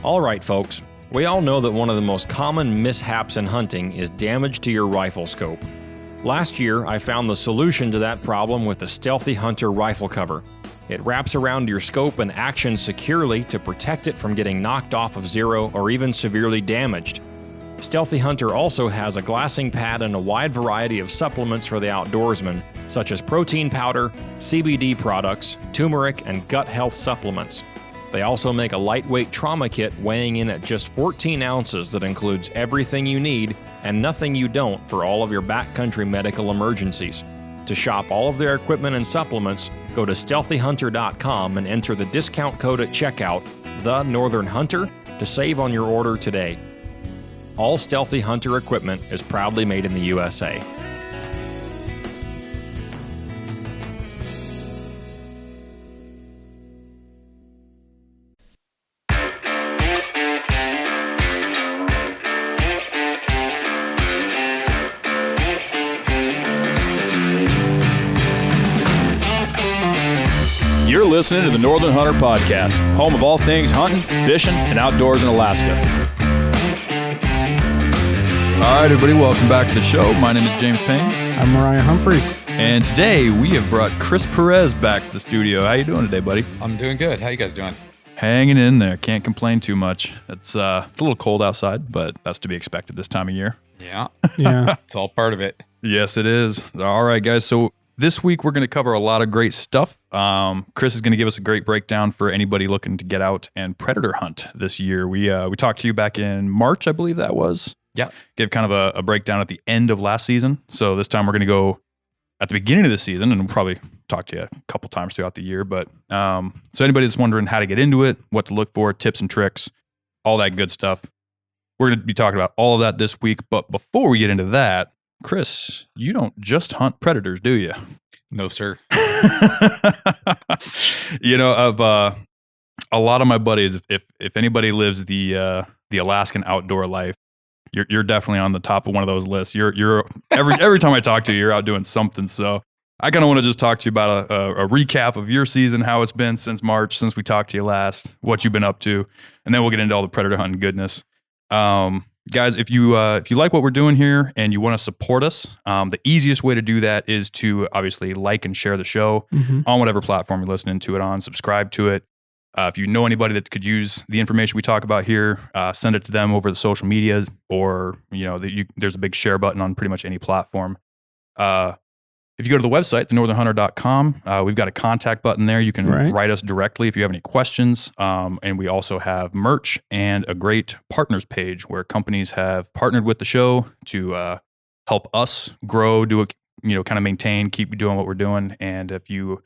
All right, folks. We all know that one of the most common mishaps in hunting is damage to your rifle scope. Last year, I found the solution to that problem with the Stealthy Hunter rifle cover. It wraps around your scope and actions securely to protect it from getting knocked off of zero or even severely damaged. Stealthy Hunter also has a glassing pad and a wide variety of supplements for the outdoorsman, such as protein powder, CBD products, turmeric, and gut health supplements. They also make a lightweight trauma kit weighing in at just 14 ounces that includes everything you need and nothing you don't for all of your backcountry medical emergencies. To shop all of their equipment and supplements, go to StealthyHunter.com and enter the discount code at checkout, The Northern Hunter, to save on your order today. All Stealthy Hunter equipment is proudly made in the USA. You're listening to the Northern Hunter Podcast, home of all things hunting, fishing, and outdoors in Alaska. All right, everybody, welcome back to the show. My name is James Payne. I'm Mariah Humphreys. And today we have brought Chris Perez back to the studio. How you doing today, buddy? I'm doing good. How you guys doing? Hanging in there. Can't complain too much. It's a little cold outside, but that's to be expected this time of year. Yeah. Yeah. It's all part of it. Yes, it is. All right, guys. So this week we're going to cover a lot of great stuff. Chris is going to give us a great breakdown for anybody looking to get out and predator hunt this year. We talked to you back in March, I believe that was. Yeah. Give kind of a breakdown at the end of last season. So this time we're going to go at the beginning of the season, and we'll probably talk to you a couple times throughout the year. But so anybody that's wondering how to get into it, what to look for, tips and tricks, all that good stuff, we're going to be talking about all of that this week. But before we get into that, Chris, you don't just hunt predators, do you? No, sir. You know, of a lot of my buddies, if anybody lives the Alaskan outdoor life, you're definitely on the top of one of those lists. You're every time I talk to you, you're out doing something. So I kind of want to just talk to you about a recap of your season, how it's been since March, since we talked to you last, what you've been up to, and then we'll get into all the predator hunting goodness. Guys, if you like what we're doing here and you want to support us, the easiest way to do that is to obviously like and share the show on whatever platform you're listening to it on. Subscribe to it. If you know anybody that could use the information we talk about here, send it to them over the social media, or there's a big share button on pretty much any platform. If you go to the website, thenorthernhunter.com, we've got a contact button there. You can write us directly if you have any questions. And we also have merch and a great partners page where companies have partnered with the show to help us grow, kind of maintain, keep doing what we're doing. And if you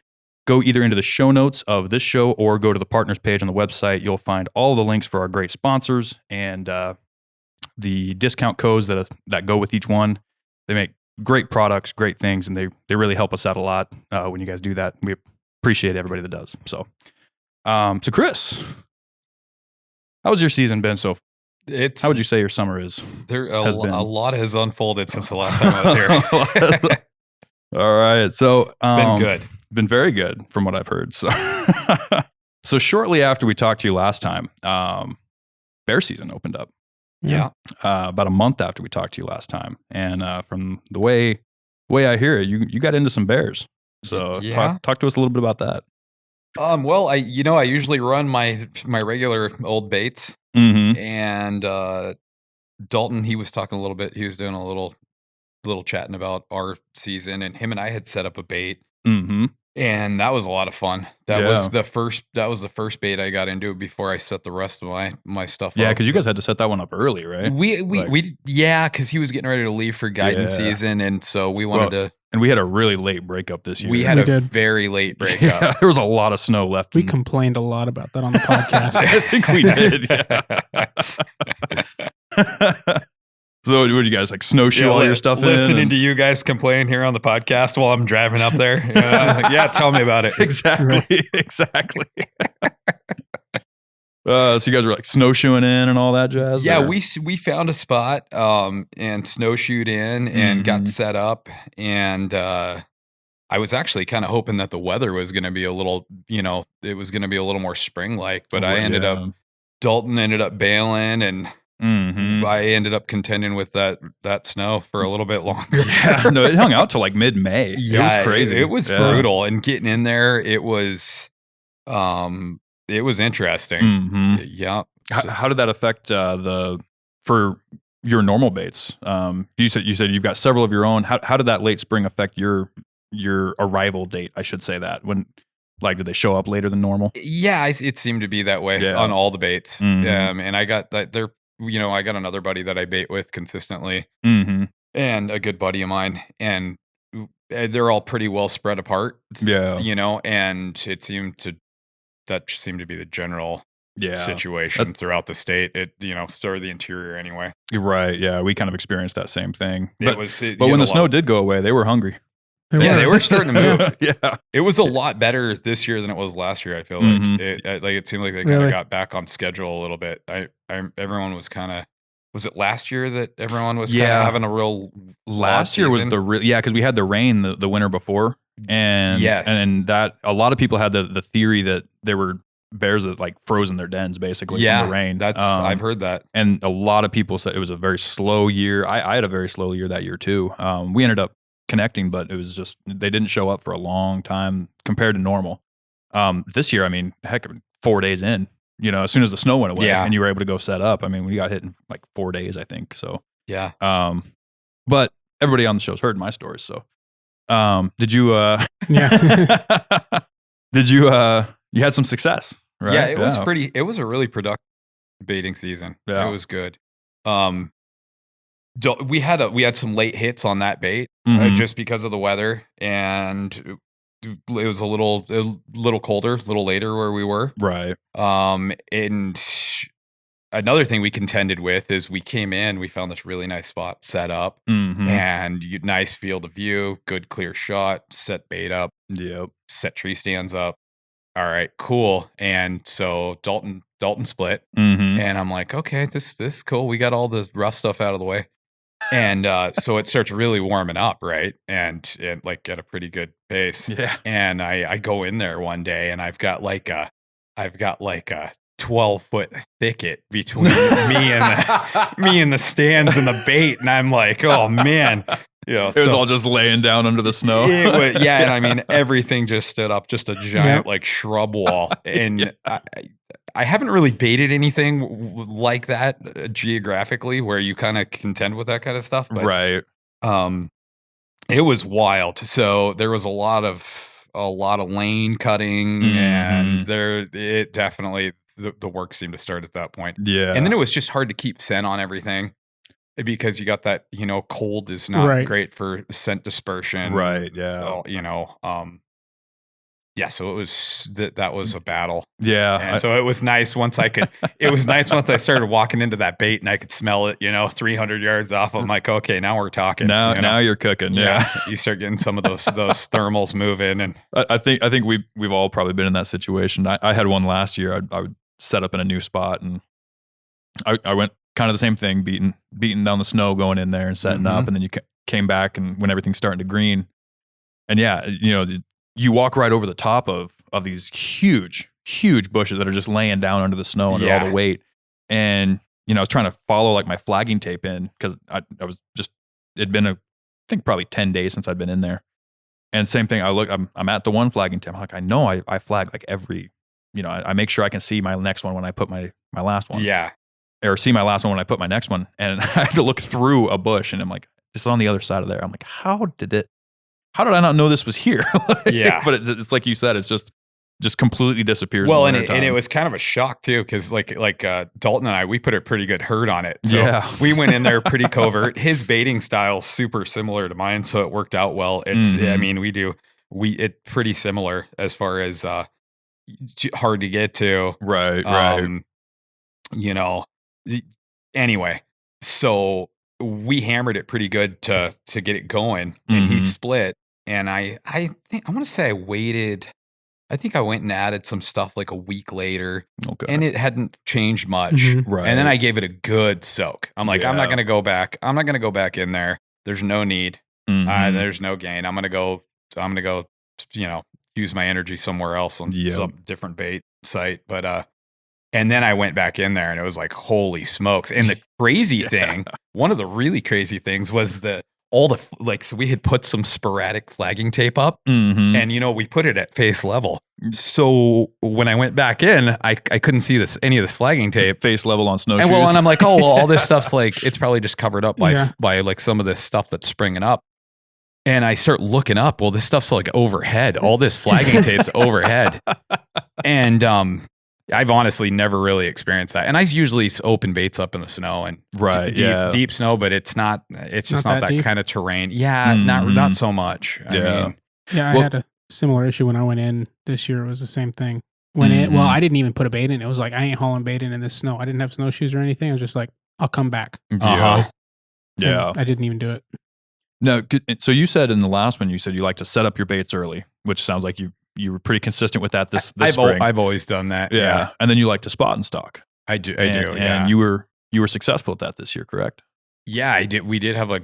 go either into the show notes of this show or go to the partners page on the website, you'll find all the links for our great sponsors and the discount codes that go with each one. They make great products, great things, and they really help us out a lot when you guys do that. We appreciate everybody that does. So Chris, how's your season been so far? How would you say your summer is? A lot has unfolded since the last time I was here. All right. So it's been good. Been very good from what I've heard. So, so shortly after we talked to you last time, bear season opened up. Yeah. About a month after we talked to you last time. And from the way I hear it, you got into some bears. So talk to us a little bit about that. Well, I usually run my regular old baits. Mm-hmm. And Dalton, he was talking a little bit. He was doing a little chatting about our season, and him and I had set up a bait. Mm-hmm. And that was a lot of fun. That was the first bait I got into before I set the rest of my stuff up. Yeah, because you guys had to set that one up early, right? We because he was getting ready to leave for guidance season, and so we wanted to. And we had a really late breakup this year. We had a very late breakup. Yeah, there was a lot of snow left. We complained a lot about that on the podcast. I think we did. Yeah. So what did you guys snowshoe all your stuff listening to you guys complain here on the podcast while I'm driving up there? Yeah, tell me about it. Exactly. So you guys were snowshoeing in and all that jazz? Yeah, we found a spot and snowshoed in and got set up, and I was actually kind of hoping that the weather was going to be a little, it was going to be a little more spring-like, but I ended up Dalton ended up bailing, and I ended up contending with that snow for a little bit longer. Yeah, no, it hung out till like mid-May. Yeah, it was crazy. It was brutal, and getting in there, it was interesting. Yeah. How did that affect for your normal baits? You said you've got several of your own. How did that late spring affect your arrival date? I should say that when. Like, did they show up later than normal? Yeah, it seemed to be that way on all the baits. And I got that I got another buddy that I bait with consistently, and a good buddy of mine, and they're all pretty well spread apart. Yeah, and that seemed to be the general situation throughout the state. It sort of the interior anyway. You're right. Yeah, we kind of experienced that same thing. But but when the snow did go away, they were hungry. They were starting to move. Yeah, it was a lot better this year than it was last year. I feel like it seemed like they kind of got back on schedule a little bit. Everyone was kind of. Was it last year that everyone was kind of having a real? Last year was because we had the rain the winter before, and and that a lot of people had the theory that there were bears that like frozen their dens basically from the rain. That's I've heard that, and a lot of people said it was a very slow year. I had a very slow year that year too. We ended up connecting, but it was just they didn't show up for a long time compared to normal. This year, I mean, heck, 4 days in, as soon as the snow went away and you were able to go set up, I mean, we got hit in like 4 days, I think. So yeah. But everybody on the show's heard my stories. So, did you? Did you? You had some success, right? Yeah, it was pretty. It was a really productive baiting season. Yeah, it was good. We had some late hits on that bait just because of the weather, and it was a little colder, a little later where we were. Right. And another thing we contended with is we came in, we found this really nice spot set up, and nice field of view, good clear shot, set bait up, set tree stands up. All right, cool. And so Dalton split, and I'm like, okay, this is cool. We got all the rough stuff out of the way. And so it starts really warming up, right? And like at a pretty good pace. Yeah. And I go in there one day, and I've got like a 12-foot thicket between me and the stands and the bait, and I'm like, oh man. It was all just laying down under the snow. And I mean, everything just stood up, just a giant like shrub wall. And I haven't really baited anything like that geographically, where you kind of contend with that kind of stuff. But, right. It was wild. So there was a lot of lane cutting, and it definitely the work seemed to start at that point. Yeah. And then it was just hard to keep scent on everything, because you got that, cold is not great for scent dispersion. Right. Yeah. Yeah. So it was that was a battle. Yeah. And so it was nice once I started walking into that bait and I could smell it, 300 yards off. I'm like, okay, now we're talking. Now you're cooking. Yeah. You start getting some of those thermals moving. And I think we've all probably been in that situation. I had one last year. I would set up in a new spot, and I went kind of the same thing, beating down the snow, going in there and setting up, and then you came back, and when everything's starting to green, and you walk right over the top of these huge bushes that are just laying down under the snow under all the weight, and I was trying to follow like my flagging tape in, because I was just, it'd been I think probably 10 days since I'd been in there, and same thing. I'm at the one flagging tape. I'm like, I know I flag like every, I make sure I can see my next one when I put my last one. Yeah. Or see my last one when I put my next one. And I had to look through a bush, and I'm like, it's on the other side of there. I'm like, how did I not know this was here? Yeah. But it's like you said, it's just completely disappears. Well, and it was kind of a shock too, because like Dalton and I, we put a pretty good hurt on it. So we went in there pretty covert. His baiting style super similar to mine, so it worked out well. It's I mean, it's pretty similar as far as hard to get to. Right. Anyway, so we hammered it pretty good to get it going, and he split. And I think I want to say I waited. I think I went and added some stuff like a week later, and it hadn't changed much. Right. And then I gave it a good soak. I'm like, I'm not going to go back. I'm not going to go back in there. There's no need. There's no gain. I'm going to go, use my energy somewhere else on some different bait site. But And then I went back in there and it was like, holy smokes. And the crazy thing, one of the really crazy things was so we had put some sporadic flagging tape up and, we put it at face level. So when I went back in, I couldn't see any of this flagging tape. Face level on snowshoes. And I'm like, oh, well, all this stuff's like, it's probably just covered up by like some of this stuff that's springing up. And I start looking up. Well, this stuff's like overhead. All this flagging tape's overhead. And, I've honestly never really experienced that. And I usually open baits up in the snow and deep snow, but it's just not that kind of terrain. Yeah. Not so much. I had a similar issue when I went in this year. It was the same thing. I didn't even put a bait in. It was like, I ain't hauling bait in this snow. I didn't have snowshoes or anything. I was just like, I'll come back. Yeah. And I didn't even do it. No. So you said in the last one, you said you like to set up your baits early, which sounds like you were pretty consistent with that this spring. I've always done that. Yeah. And then you like to spot and stalk. I do. And you were successful at that this year, correct? Yeah, I did. We had a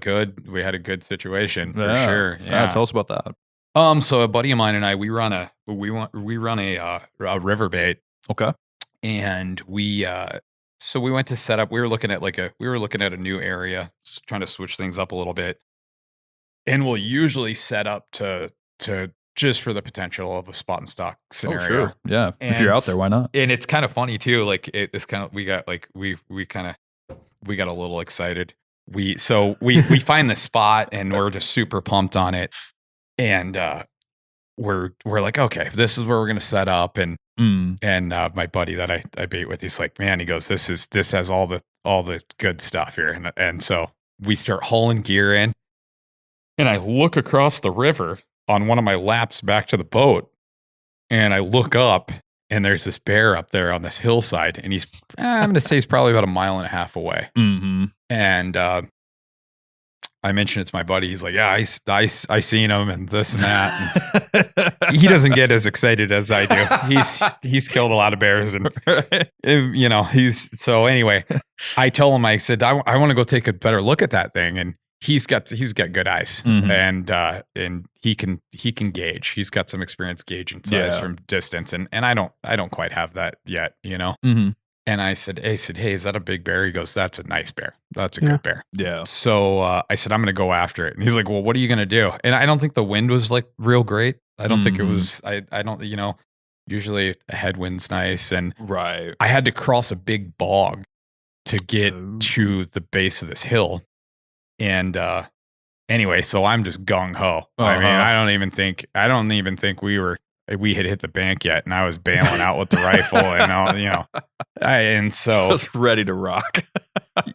good situation for sure. Yeah. Tell us about that. So a buddy of mine and I, we run a river bait. Okay. And we went to set up, we were looking at a new area, trying to switch things up a little bit. And we'll usually set up to just for the potential of a spot and stock scenario. Oh, sure. Yeah. If you're out there, why not? And it's kind of funny too. Like it's kind of, we got a little excited. We find the spot and we're just super pumped on it. And we're like, okay, this is where we're going to set up. And my buddy that I bait with, he's like, man, he goes, this has all the good stuff here. And so we start hauling gear in and I look across the river on one of my laps back to the boat, and I look up, and there's this bear up there on this hillside, and I'm going to say he's probably about 1.5 miles away. Mm-hmm. And I mentioned it to my buddy. He's like, yeah, I seen him and this and that. And he doesn't get as excited as I do. He's killed a lot of bears, and so anyway, I tell him, I said, I want to go take a better look at that thing, and he's got good eyes, and he can gauge. He's got some experience gauging size from distance, and I don't quite have that yet, Mm-hmm. And I said, hey, is that a big bear? He goes, that's a nice bear. That's a good bear. Yeah. So I said, I'm going to go after it. And he's like, well, what are you going to do? And I don't think the wind was like real great. I don't think it was, I don't, usually a headwind's nice. And right. I had to cross a big bog to get to the base of this hill. And anyway, so I'm just gung ho. I mean, I don't even think we had hit the bank yet, and I was bailing out with the rifle, and and so just ready to rock.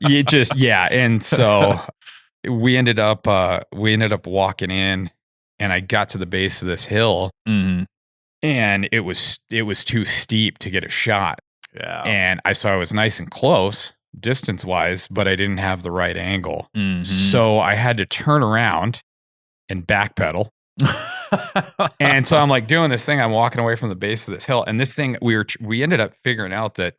And so we ended up walking in, and I got to the base of this hill, and it was too steep to get a shot. Yeah, and I was nice and close distance wise, but I didn't have the right angle. So I had to turn around and backpedal. And so I'm like doing this thing. I'm walking away from the base of this hill, and this thing we ended up figuring out that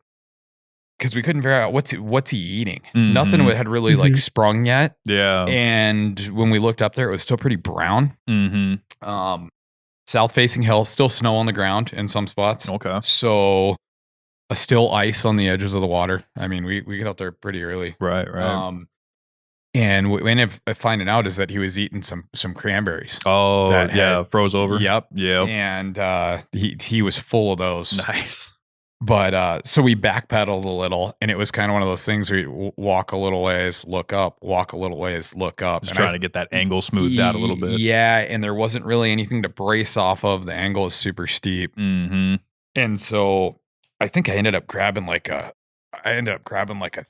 because we couldn't figure out what's he eating. Nothing had really like sprung yet. Yeah. And when we looked up there, it was still pretty brown. South facing hill, still snow on the ground in some spots. Okay. So still ice on the edges of the water. I mean, we get out there pretty early. Right. And what we ended up finding out is that he was eating some cranberries. Oh, that froze over. Yep. Yeah. And he was full of those. Nice. But so we backpedaled a little, and it was kind of one of those things where you walk a little ways, look up, walk a little ways, look up. Just trying to get that angle smoothed out a little bit. Yeah, and there wasn't really anything to brace off of. The angle is super steep. And so I think I ended up grabbing like a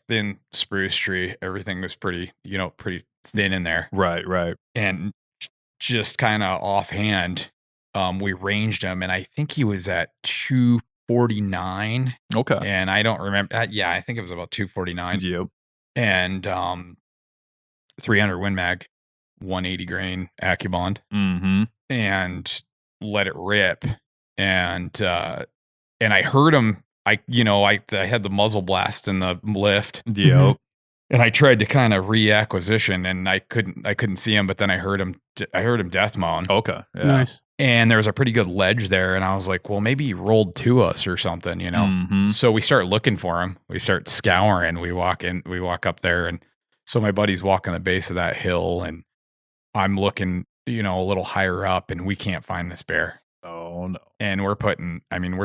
thin spruce tree. Everything was pretty thin in there. Right. And just kind of offhand, we ranged him, and I think he was at 249. Okay. And I don't remember. I think it was about 249. Yep. And 300 Win Mag, 180 grain AccuBond. And let it rip. And I heard him. I had the muzzle blast in the lift. Yep. And I tried to kind of reacquisition, and I couldn't see him, but then I heard him death moan. Okay. Yeah. Nice. And there was a pretty good ledge there, and I was like, well, maybe he rolled to us or something, you know? Mm-hmm. So we start looking for him. We start scouring. We walk up there, and so my buddy's walking the base of that hill, and I'm looking, you know, a little higher up, and we can't find this bear. Oh no. And we're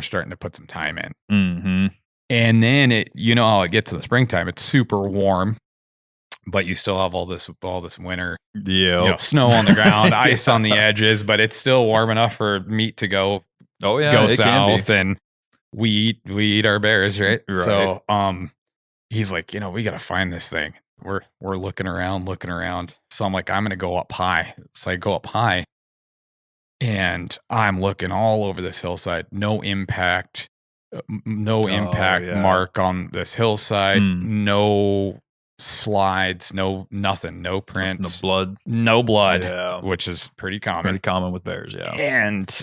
starting to put some time in. Mm-hmm. And then you know how it gets to the springtime, it's super warm, but you still have all this winter, you know, snow on the ground, ice on the edges, but it's still warm enough for meat to go south, and we eat our bears, right? So he's like, you know, we got to find this thing. We're looking around. So I'm like, I'm going to go up high. So I go up high, and I'm looking all over this hillside. No impact mark on this hillside. No slides, nothing, no prints, no blood, which is pretty common with bears. Yeah. And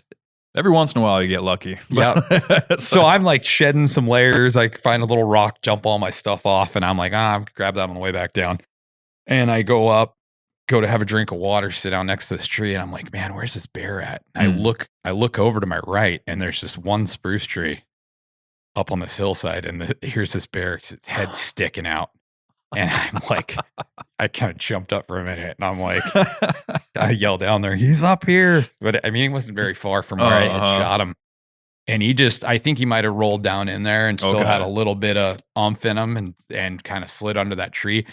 every once in a while you get lucky. Yeah. So I'm like shedding some layers. I find a little rock, jump all my stuff off, and I'm like, I'll grab that on the way back down. And I go to have a drink of water, sit down next to this tree, and I'm like, man, where's this bear at? And I look over to my right, and there's just one spruce tree up on this hillside, and here's this bear, its head sticking out. And I'm like, I kind of jumped up for a minute, and I'm like, I yelled down there, he's up here. But I mean, he wasn't very far from where I had shot him. And I think he might have rolled down in there and still had a little bit of oomph in him, and kind of slid under that tree.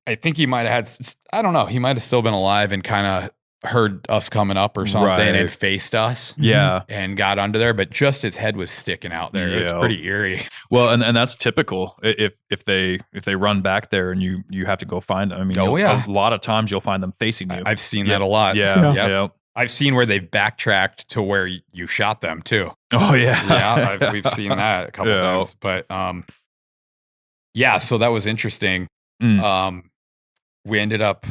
I think he might have had, I don't know, he might have still been alive and kind of heard us coming up or something and faced us. Yeah. And got under there, but just his head was sticking out there. It was pretty eerie. Well, and that's typical if they run back there and you have to go find them. I mean, a lot of times you'll find them facing you. I've seen that a lot. Yeah. I've seen where they've backtracked to where you shot them too. Oh yeah. Yeah. We've seen that a couple times, but so that was interesting. We ended up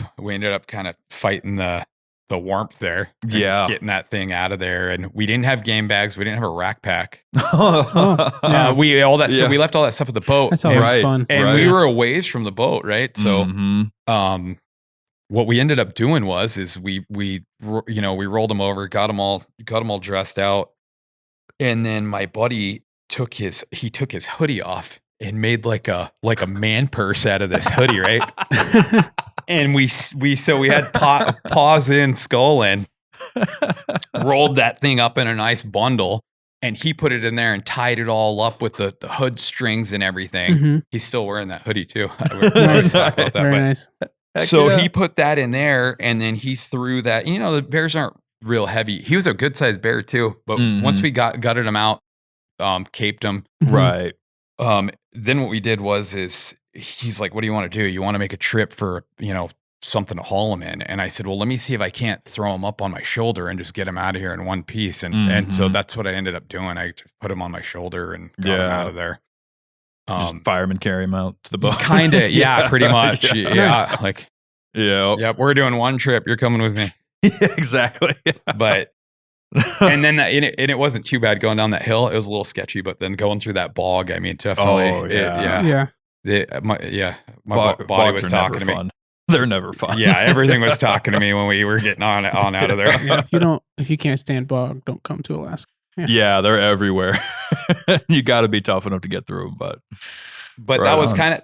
kind of fighting the warmth there. Getting that thing out of there. And we didn't have game bags. We didn't have a rack pack. We left all that stuff at the boat. That's always fun. And we were a ways from the boat, right? So what we ended up doing was we rolled them over, got them all dressed out. And then my buddy took his hoodie off and made like a man purse out of this hoodie, right? And we had paws in, skull in, rolled that thing up in a nice bundle, and he put it in there and tied it all up with the hood strings and everything. Mm-hmm. He's still wearing that hoodie too. Nice. Very nice. So he put that in there, and then he threw that. You know, the bears aren't real heavy. He was a good sized bear too, but once we gutted him out, caped him, right. Then what we did is he's like, what do you want to do? You want to make a trip for, you know, something to haul him in? And I said, well, let me see if I can't throw him up on my shoulder and just get him out of here in one piece. And so that's what I ended up doing. I just put him on my shoulder and got him out of there. Just fireman carry him out to the boat. Kind of. Yeah, pretty much. Nice. Like, yep. We're doing one trip. You're coming with me. Yeah, exactly. But and then it wasn't too bad going down that hill. It was a little sketchy, but then going through that bog, I mean, definitely. My body was talking to me. Fun. They're never fun. Yeah, everything was talking to me when we were getting on out of there. Yeah, if you can't stand bog, don't come to Alaska. Yeah, they're everywhere. You got to be tough enough to get through them, but right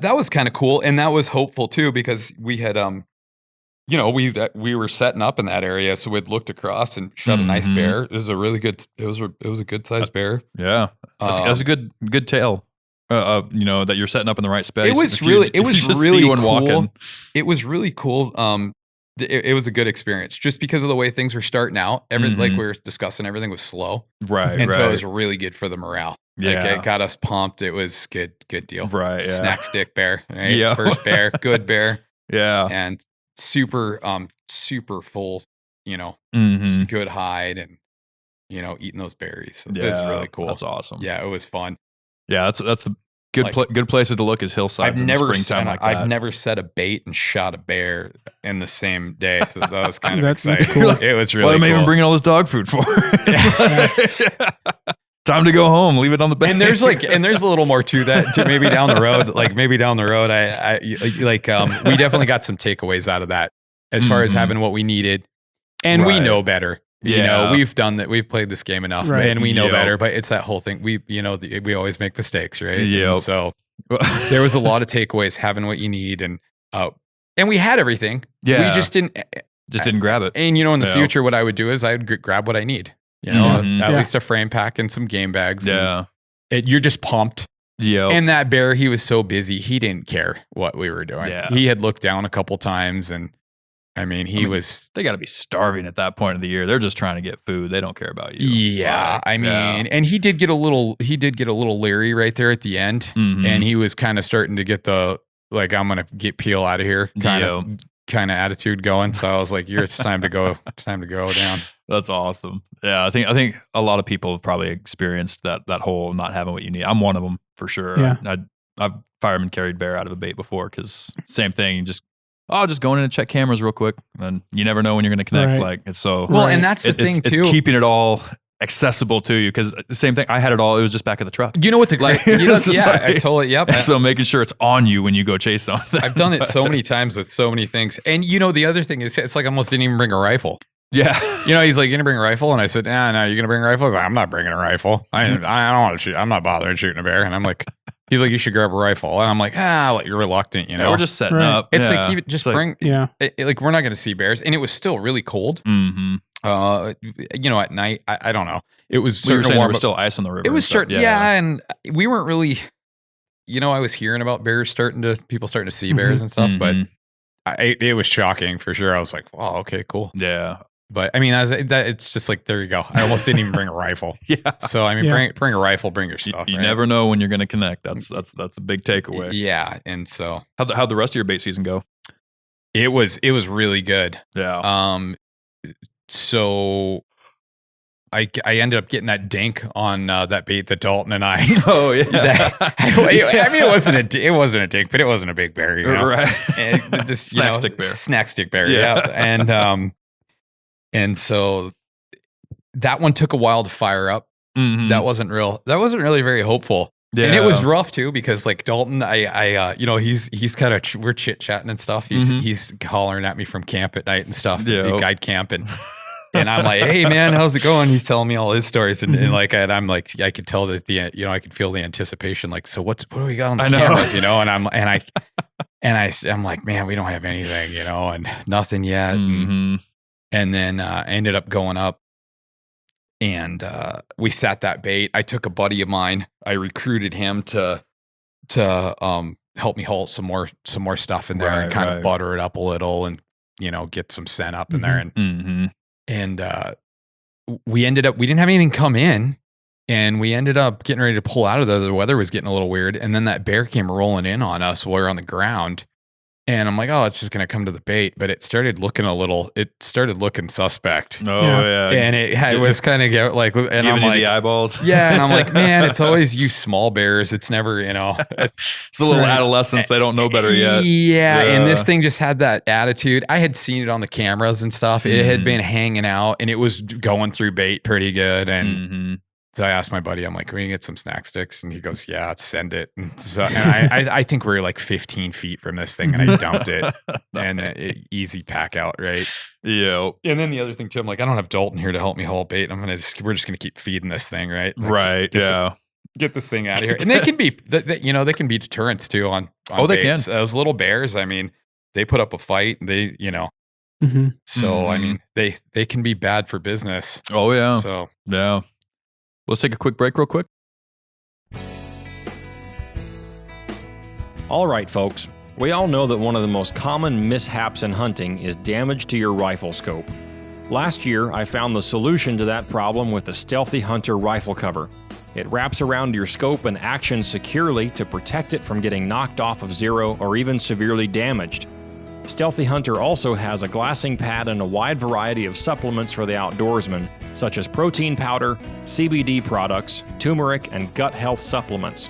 that was kind of cool, and that was hopeful too, because we had we were setting up in that area, so we'd looked across and shot a nice bear. It was a really good. It was a good sized bear. Yeah, that's a good tale. That you're setting up in the right space. It was really cool. It was really cool. It was a good experience just because of the way things were starting out. Like we were discussing, everything was slow, right? And so it was really good for the morale. Yeah, like, it got us pumped. It was good deal. Right. Yeah. Snack stick bear. Right? Yeah. First bear, good bear. Yeah. And super full. Good hide and eating those berries. So it was really cool. That's awesome. Yeah, it was fun. Yeah, that's the good places to look is hillsides. I've never set a bait and shot a bear in the same day. So that was kind of exciting. Cool. It was really. What am I cool. even bringing all this dog food for? time to go home. Leave it on the bed. And there's a little more to that. To maybe down the road, we definitely got some takeaways out of that as far as having what we needed, and we know better. You know, we've done that. We've played this game enough, and we know better. But it's that whole thing. We always make mistakes, right? Yeah. So there was a lot of takeaways having what you need, and we had everything. Yeah. We just didn't grab it. And in the future, what I would do is I'd grab what I need. At least a frame pack and some game bags. Yeah. You're just pumped. Yeah. And that bear, he was so busy, he didn't care what we were doing. Yeah. He had looked down a couple times, and they got to be starving at that point of the year. They're just trying to get food. They don't care about you. Yeah. And he did get a little leery right there at the end. And he was kind of starting to get the, like, I'm going to peel out of here kind of attitude going. So I was like, it's time to go. It's time to go down. That's awesome. Yeah. I think a lot of people have probably experienced that whole not having what you need. I'm one of them for sure. Yeah. I've fireman carried bear out of a bait before, because same thing. Just going in and check cameras real quick, and you never know when you're going to connect. Right. Like, it's so well, and that's the thing too. It's keeping it all accessible to you, because the same thing. I had it all. It was just back of the truck. You know what I totally. Yep. So making sure it's on you when you go chase something. I've done it so many times with so many things, and the other thing is, it's like I almost didn't even bring a rifle. Yeah. He's like, "You gonna bring a rifle?" And I said, "No, you're gonna bring a rifle." I was like, "I'm not bringing a rifle. I don't want to shoot. I'm not bothering shooting a bear." And I'm like, he's like, "You should grab a rifle." And I'm like, you're reluctant, Yeah, we're just setting up. It's yeah. like, bring. Yeah. Like, we're not gonna see bears, and it was still really cold. Mm-hmm. At night, I don't know. It was We were starting to saying warm. there was still ice on the river. It was and stuff. starting, and we weren't really. I was hearing about bears people starting to see bears and stuff, but it was shocking for sure. I was like, "Wow, okay, cool." Yeah. But it's just like, there you go. I almost didn't even bring a rifle. Yeah. So bring a rifle, bring your stuff. You right? never know when you're going to connect. That's a big takeaway. Yeah, and so how'd the rest of your bait season go? it was really good. Yeah. So I ended up getting that dink on that bait that Dalton and I. Oh yeah. I mean, it wasn't a dink, but it wasn't a big bear, right? And just snack stick bear, Yeah. and so that one took a while to fire up. Mm-hmm. That wasn't really very hopeful. Yeah. And it was rough too, because like Dalton, he's kind of, we're chit chatting and stuff. He's hollering at me from camp at night and stuff, guide camp, and I'm like, "Hey man, how's it going?" He's telling me all his stories, and I'm like, I could tell that I could feel the anticipation. Like, so what do we got on the cameras, And I'm like, "Man, we don't have anything, and nothing yet." Mm-hmm. And then ended up going up, and we sat that bait. I took a buddy of mine. I recruited him to help me haul some more stuff in there, and kind of butter it up a little, and get some scent up in there. And we didn't have anything come in, and we ended up getting ready to pull out of there. The weather was getting a little weird, and then that bear came rolling in on us while we were on the ground. And I'm like, "Oh, it's just going to come to the bait." But it started looking suspect. Oh, yeah. And it was kind of like, and giving I'm like, the eyeballs. Yeah. And I'm like, "Man, it's always you small bears. It's never, It's the little adolescents. They don't know better yet." Yeah. And this thing just had that attitude. I had seen it on the cameras and stuff. It had been hanging out, and it was going through bait pretty good. And so I asked my buddy, I'm like, "Can we get some snack sticks?" And he goes, "Yeah, send it." And so I think we were like 15 feet from this thing, and I dumped it. And easy pack out, right? Yeah. And then the other thing too, I'm like, I don't have Dalton here to help me haul bait. We're just gonna keep feeding this thing, right? Right. Get this thing out of here. And they can be, they can be deterrents too on they baits. can. Those little bears, I mean, they put up a fight. They, so I mean, they can be bad for business. Oh yeah. So yeah. Let's take a quick break real quick. All right, folks. We all know that one of the most common mishaps in hunting is damage to your rifle scope. Last year, I found the solution to that problem with the Stealthy Hunter rifle cover. It wraps around your scope and actions securely to protect it from getting knocked off of zero or even severely damaged. Stealthy Hunter also has a glassing pad and a wide variety of supplements for the outdoorsman, such as protein powder, CBD products, turmeric, and gut health supplements.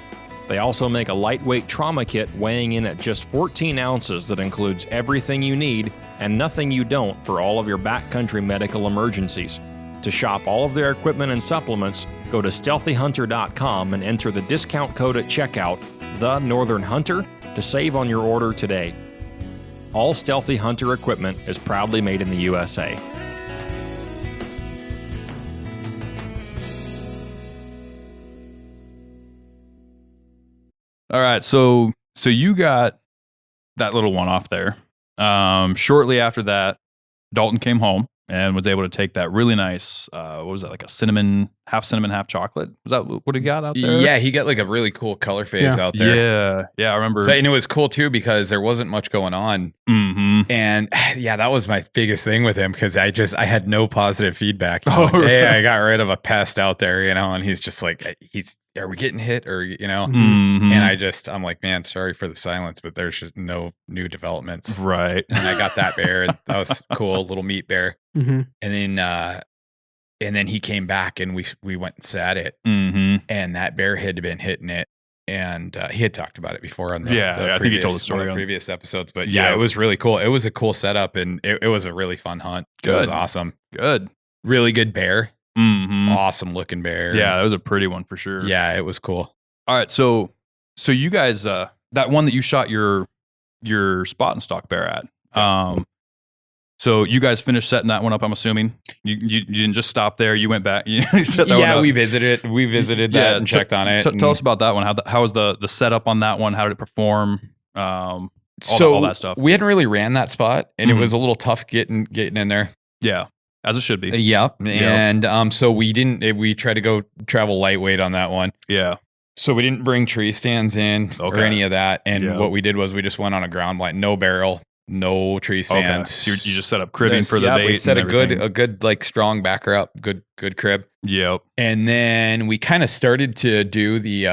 They also make a lightweight trauma kit weighing in at just 14 ounces that includes everything you need and nothing you don't for all of your backcountry medical emergencies. To shop all of their equipment and supplements, go to stealthyhunter.com and enter the discount code at checkout, The Northern Hunter, to save on your order today. All Stealthy Hunter equipment is proudly made in the USA. All right, so you got that little one off there. Shortly after that, Dalton came home and was able to take that really nice, what was that, like a half cinnamon, half chocolate? Was that what he got out there? Yeah, he got like a really cool color phase out there. Yeah, I remember. So, and it was cool too because there wasn't much going on. Mm-hmm. And yeah, that was my biggest thing with him because I had no positive feedback. Oh, Like, really? hey, I got rid of a pest out there, and he's just like, are we getting hit or, Mm-hmm. and I'm like, man, sorry for the silence, but there's just no new developments. Right. And I got that bear. And that was cool, little meat bear. Mm-hmm. And then he came back and we went and sat it, Mm-hmm. and that bear had been hitting it. And he had talked about it before on the I think he told the story one of on previous episodes. But Yeah. yeah, it was really cool. It was a cool setup, and it was a really fun hunt. It was Good. awesome. Good. Really good bear. Mm-hmm. Awesome looking bear. Yeah, that was a pretty one for sure. Yeah, it was cool. All right, so you guys, that one that you shot your spot and stalk bear at, so you guys finished setting that one up. I'm assuming you didn't just stop there. You went back. You set that one up. We visited that and checked on it. Tell us about that one. How was the setup on that one? How did it perform? All that stuff. We hadn't really ran that spot, and Mhm. it was a little tough getting in there. Yeah, as it should be. Yep. And so we didn't. We tried to go travel lightweight on that one. Yeah. So we didn't bring tree stands in or Okay. any of that. And Yeah. what we did was we just went on a ground blind, no barrel, no tree Okay. stands. So you just set up cribbing for the bait. We set and a everything. good like strong backer up, good crib. Yep. And then we kind of started to do the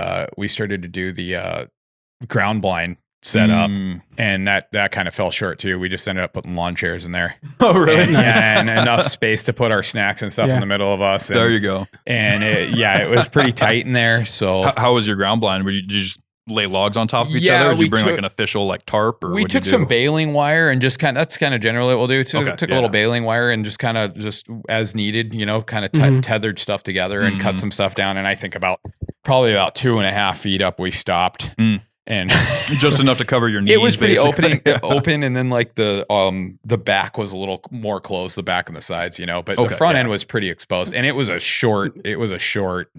ground blind setup, and that kind of fell short too. We just ended up putting lawn chairs in there. Oh, really? And, yeah, and enough space to put our snacks and stuff Yeah. in the middle of us. And, There you go. And it was pretty tight in there. So How was your ground blind? Did you just lay logs on top of each Yeah, other? Or did we you bring like took- an official like tarp? Or we what'd you took some do? baling wire and just that's kind of generally what we'll do. Okay, Took a yeah. little baling wire and just as needed, kind of Mhm. tethered stuff together and cut Mhm. some stuff down. And I think probably about 2.5 feet up, we stopped. Mm. And Just enough to cover your knees. it was pretty basically. open, and then like the back was a little more closed, the back and the sides, but Okay, the front yeah. end was pretty exposed, and it was a short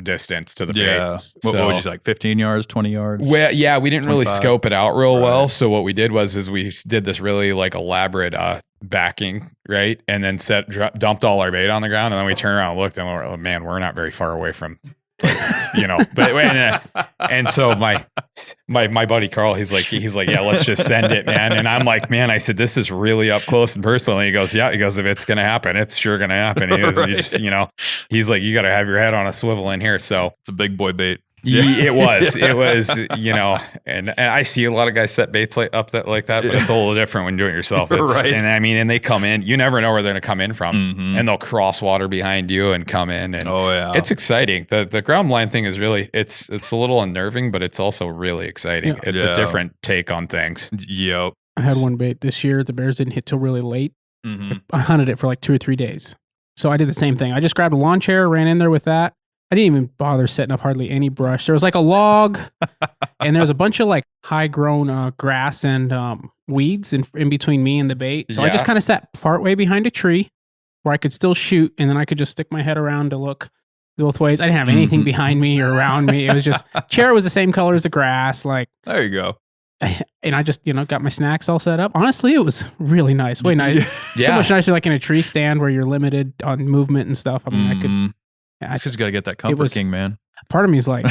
distance to the bait. Yeah. What would you say, like 15 yards, 20 yards? Well, yeah, we didn't really 25. scope it out real Right. well. So what we did was we did this really like elaborate backing, right, and then dumped all our bait on the ground, and then we turned around and looked, and we're like, man, we're not very far away from. But and so my buddy Carl, he's like, yeah, let's just send it, man. And I'm like, man, I said, this is really up close and personal. And he goes, yeah. He goes, if it's gonna happen, it's sure gonna happen. He goes, Right. you just, he's like, you got to have your head on a swivel in here. So It's a big boy bait. it was, and I see a lot of guys set baits like that, but it's a little different when you do it yourself. Right. And and they come in, you never know where they're going to come in from, Mhm. and they'll cross water behind you and come in. And Oh, yeah. it's exciting. The ground blind thing is really, it's a little unnerving, but it's also really exciting. Yeah. It's Yeah. a different take on things. Yep. I had one bait this year. The bears didn't hit till really late. Mm-hmm. I hunted it for like 2 or 3 days. So I did the same thing. I just grabbed a lawn chair, ran in there with that. I didn't even bother setting up hardly any brush. There was like a log, and there was a bunch of like high grown grass and weeds in between me and the bait. So I just Yeah. kind of sat partway behind a tree where I could still shoot, and then I could just stick my head around to look both ways. I didn't have anything Mhm. behind me or around me. It was just chair was the same color as the grass, like. There you go. And I just, got my snacks all set up. Honestly, it was really nice. Way nice. So Yeah. much nicer like in a tree stand where you're limited on movement and stuff. I mean, I could. I Just got to get that comfort was- king, man. part of me is like,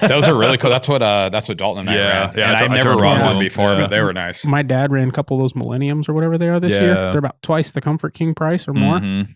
Those are really cool. That's what Dalton and I Yeah, ran. yeah, And I I've turned never run around one with before, them. but they Yeah. were nice. my dad ran a couple of those Millenniums or whatever they are this Yeah. year. They're about twice the Comfort King price or more. Mhm.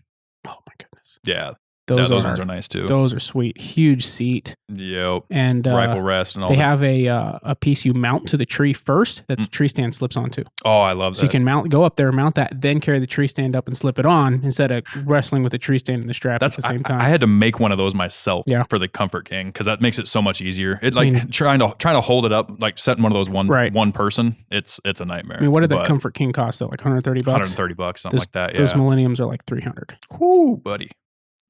Oh my goodness. Yeah. Those, Those are, ones are nice too. Those are sweet. Huge seat. Yep. And Rifle rest and all they that. have a piece you mount to the tree first that the tree stand slips onto. Oh, I love that. So you can go up there, mount that, then carry the tree stand up and slip it on instead of wrestling with the tree stand and the strap at the same time. I had to make one of those myself Yeah. for the Comfort King because that makes it so much easier. It I like mean- trying to hold it up, like setting one of those Right. one person. It's a nightmare. I mean, what did the But Comfort King cost? Though? Like $130? $130, something like that. Yeah. Those Millenniums are like $300. Whoo, buddy.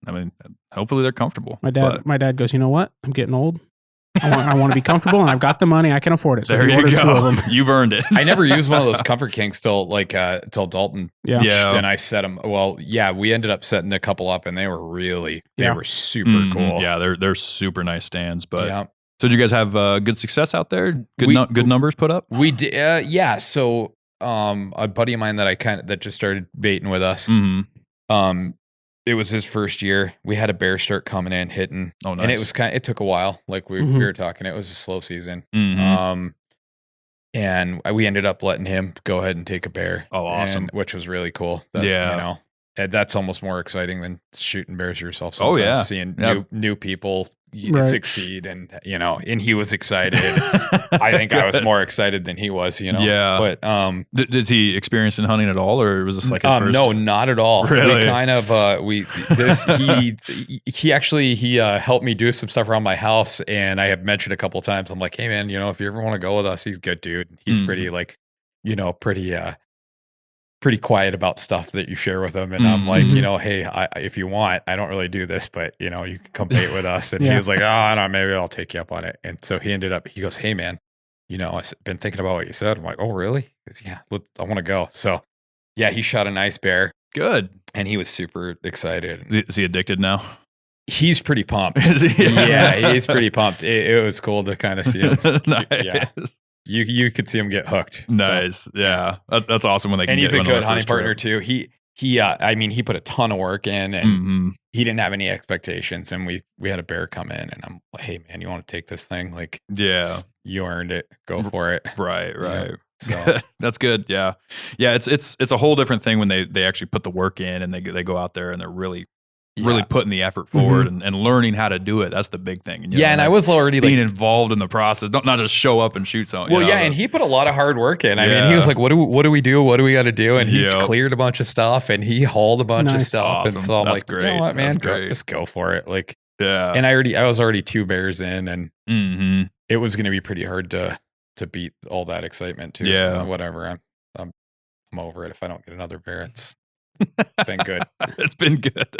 I mean, hopefully they're comfortable. My dad goes, you know what? I'm getting old. I want to be comfortable, and I've got the money. I can afford it. So there he you ordered 2 of go. them. You've earned it. I never used one of those Comfort Kings till Dalton. Yeah. And I set them. Well, yeah, we ended up setting a couple up, and they were super Mhm. cool. Yeah, they're super nice stands. But Yeah. so did you guys have good success out there? Good good numbers put up? We did. Yeah. So a buddy of mine that just started baiting with us. Mm-hmm. It was his first year. We had a bear start coming in, hitting. Oh, nice. And it took a while. Like we were talking, it was a slow season. Mm-hmm. And we ended up letting him go ahead and take a bear. Oh, awesome. Which was really cool. Yeah. That's almost more exciting than shooting bears yourself. Oh, Sometimes yeah. Seeing new people succeed, and and he was excited. I think I was more excited than he was. Yeah. But is he experienced in hunting at all, or was this like his first? No, not at all. Really? We kind of he helped me do some stuff around my house, and I have mentioned a couple of times. I'm like, hey man, if you ever want to go with us, he's a good dude. He's pretty pretty quiet about stuff that you share with him. And I'm like, hey, if you want, I don't really do this, but you can come bait with us. And he was like, oh, I don't know, maybe I'll take you up on it. And so he goes, hey man, I've been thinking about what you said. I'm like, oh really? He goes, yeah, I want to go. So yeah, he shot a nice bear. Good. And he was super excited. Is he addicted now? He's pretty pumped. Is he? Yeah, he's pretty pumped. It was cool to kind of see him. Nice. Yeah. You could see him get hooked. Nice. So, yeah. That's awesome when they can and get he's a good on hunting partner too. He put a ton of work in, and he didn't have any expectations. And we had a bear come in, and I'm like, hey man, you want to take this thing? Like, yeah, you earned it. Go for it. Right. Yeah. So that's good. Yeah. Yeah. It's a whole different thing when they actually put the work in and they go out there and they're really putting the effort forward and learning how to do it. That's the big thing. And I was already being involved in the process, not just show up and shoot something. Well, and he put a lot of hard work in. I mean, he was like, what do we do? What do we got to do? And he cleared a bunch of stuff, and he hauled a bunch of stuff. Awesome. And so I'm like, great. you know what, man, just go for it. Like, yeah. And I was already 2 bears in, and it was going to be pretty hard to beat all that excitement too. Yeah. So whatever. I'm over it. If I don't get another bear, it's been good. It's been good.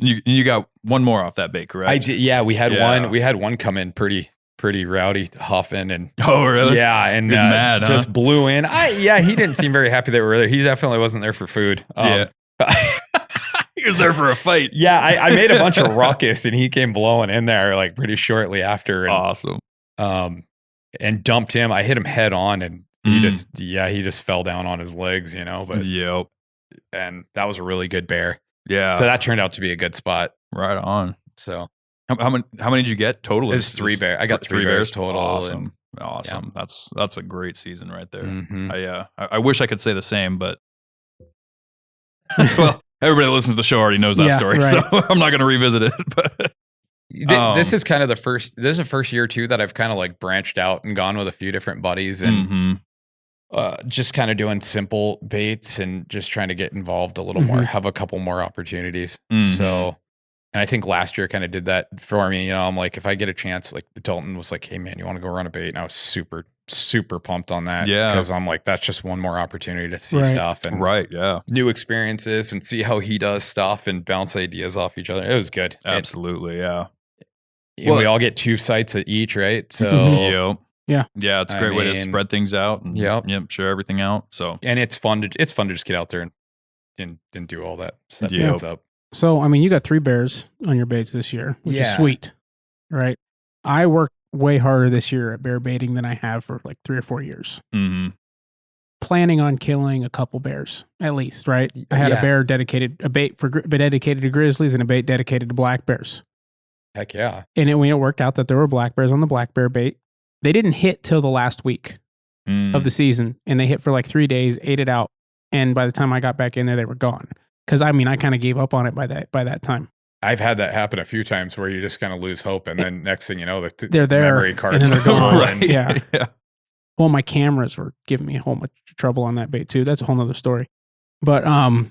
You got one more off that bait, correct? I did. Yeah, we had one. We had one come in pretty rowdy, huffing, and oh really? Yeah, and he's mad, just blew in. He didn't seem very happy that we were there. He definitely wasn't there for food. Yeah, he was there for a fight. Yeah, I made a bunch of ruckus, and he came blowing in there like pretty shortly after. And, awesome. And dumped him. I hit him head on, and he just fell down on his legs. But and that was a really good bear. Yeah. So that turned out to be a good spot. Right on. So how many did you get total? It was 3 bears. I got 3 bears total. Awesome. And, awesome. Yeah. That's a great season right there. Mm-hmm. I wish I could say the same, but well, everybody that listens to the show already knows that story, right. So I'm not going to revisit it. But this is kind of this is the first year too that I've kind of like branched out and gone with a few different buddies and just kind of doing simple baits and just trying to get involved a little more, have a couple more opportunities. So, and I think last year kind of did that for me. I'm like, if I get a chance, like Dalton was like, hey man, you want to go run a bait? And I was super, super pumped on that. Yeah. Because I'm like, that's just one more opportunity to see stuff and new experiences and see how he does stuff and bounce ideas off each other. It was good. Absolutely. And we all get 2 sites at each, right? So yeah, it's a great way to spread things out and share everything out. So, and it's fun to just get out there and do all that. Set things up. So, I mean, you got 3 bears on your baits this year, which is sweet, right? I worked way harder this year at bear baiting than I have for like 3 or 4 years. Planning on killing a couple bears at least, right? I had a bait dedicated to grizzlies and a bait dedicated to black bears. Heck yeah! And it worked out that there were black bears on the black bear bait. They didn't hit till the last week of the season, and they hit for like 3 days, ate it out, and by the time I got back in there, they were gone. Because I kind of gave up on it by that time. I've had that happen a few times where you just kind of lose hope, and then next thing you know, they're there, memory cards and then they're gone. Right. Yeah. Well, my cameras were giving me a whole bunch of trouble on that bait too. That's a whole nother story. But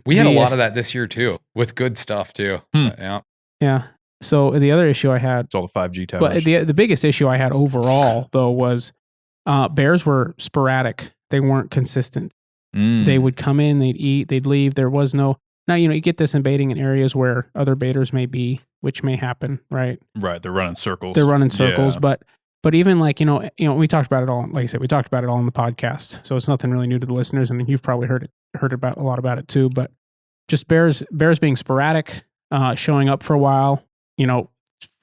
we had a lot of that this year too, with good stuff too. Yeah. So the other issue I had, it's all the 5G towers. But the biggest issue I had overall though was bears were sporadic. They weren't consistent. They would come in, they'd eat, they'd leave. There was no Now, you get this in baiting in areas where other baiters may be, which may happen, right? Right. They're running circles. Yeah. But even like, we talked about it all, like I said, we talked about it all on the podcast. So it's nothing really new to the listeners. And you've probably heard about a lot about it too, but just bears being sporadic, showing up for a while, 4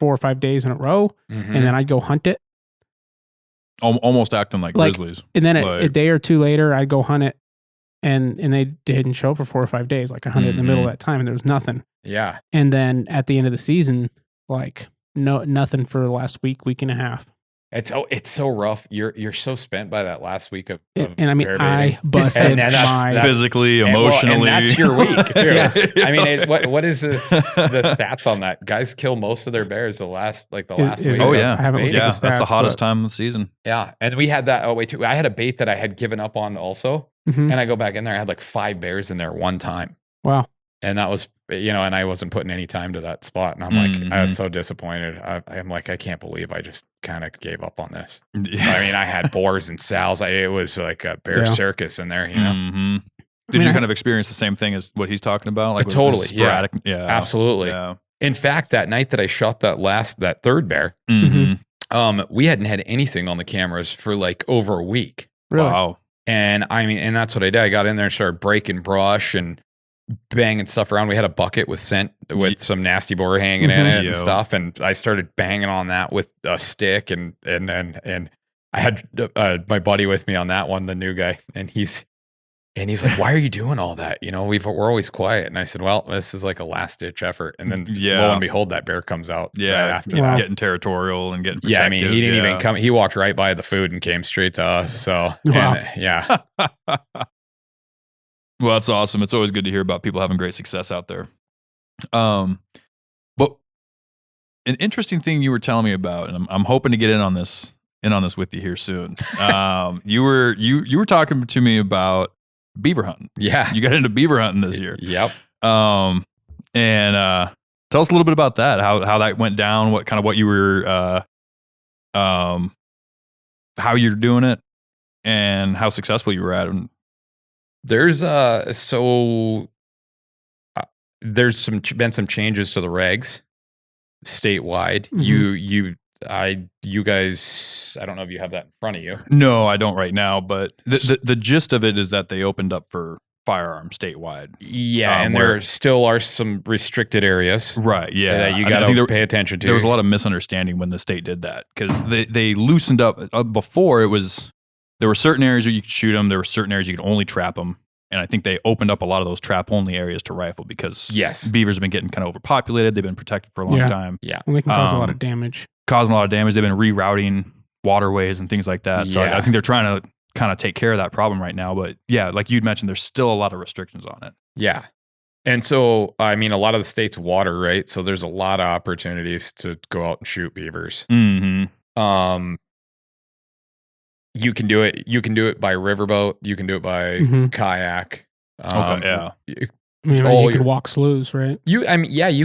or 5 days in a row. Mm-hmm. And then I'd go hunt it. Almost acting like grizzlies. And then a day or two later, I'd go hunt it. And they didn't show up for 4 or 5 days. Like I hunted in the middle of that time and there was nothing. Yeah. And then at the end of the season, like nothing for the last week and a half. It's so rough. You're so spent by that last week of and I mean, bear I baiting. busted that's physically, emotionally. And that's your week too. Yeah. I mean, what is this? The stats on that? Guys kill most of their bears the last week. Oh yeah, I haven't looked at the stats, that's the hottest time of the season. Yeah, and we had that. Oh wait, too. I had a bait that I had given up on also, and I go back in there. I had like 5 bears in there one time. Wow. And that was, and I wasn't putting any time to that spot. And I'm like, I was so disappointed. I'm like, I can't believe I just kind of gave up on this. Yeah. I mean, I had boars and sows. It was like a bear circus in there, Mm-hmm. Did you kind of experience the same thing as what he's talking about? Like totally. Sporadic? Yeah, absolutely. Yeah. In fact, that night that I shot that third bear, we hadn't had anything on the cameras for like over a week. Really? Wow. And I mean, and that's what I did. I got in there and started breaking brush and banging stuff around. We had a bucket with scent with some nasty boar hanging in it and stuff. And I started banging on that with a stick and I had my buddy with me on that one, the new guy. And he's like, why are you doing all that? We're always quiet. And I said, well, this is like a last ditch effort. And then lo and behold, that bear comes out. Yeah. Right after Wow. Getting territorial and getting protective. Yeah. I mean, he didn't even come. He walked right by the food and came straight to us. So yeah. Well, that's awesome. It's always good to hear about people having great success out there. But an interesting thing you were telling me about, and I'm hoping to get in on this with you here soon. You were talking to me about beaver hunting. Yeah. You got into beaver hunting this year. Yep. And tell us a little bit about that. How that went down. What you were, how you're doing it, and how successful you were at it. There's been some changes to the regs statewide. You guys, I don't know if you have that in front of you. No, I don't right now, but the gist of it is that they opened up for firearms statewide. Yeah, and there still are some restricted areas. Right, yeah. That you got to pay attention to. There was a lot of misunderstanding when the state did that because they loosened up. Before there were certain areas where you could shoot them. There were certain areas you could only trap them. And I think they opened up a lot of those trap-only areas to rifle because beavers have been getting kind of overpopulated. They've been protected for a long time. Yeah. And they can cause a lot of damage. They've been rerouting waterways and things like that. So I think they're trying to kind of take care of that problem right now. But yeah, like you'd mentioned, there's still a lot of restrictions on it. Yeah. And so, I mean, a lot of the state's water, right? So there's a lot of opportunities to go out and shoot beavers. Mm-hmm. You can do it. You can do it by riverboat. You can do it by kayak. Yeah. You can walk sloughs, right? You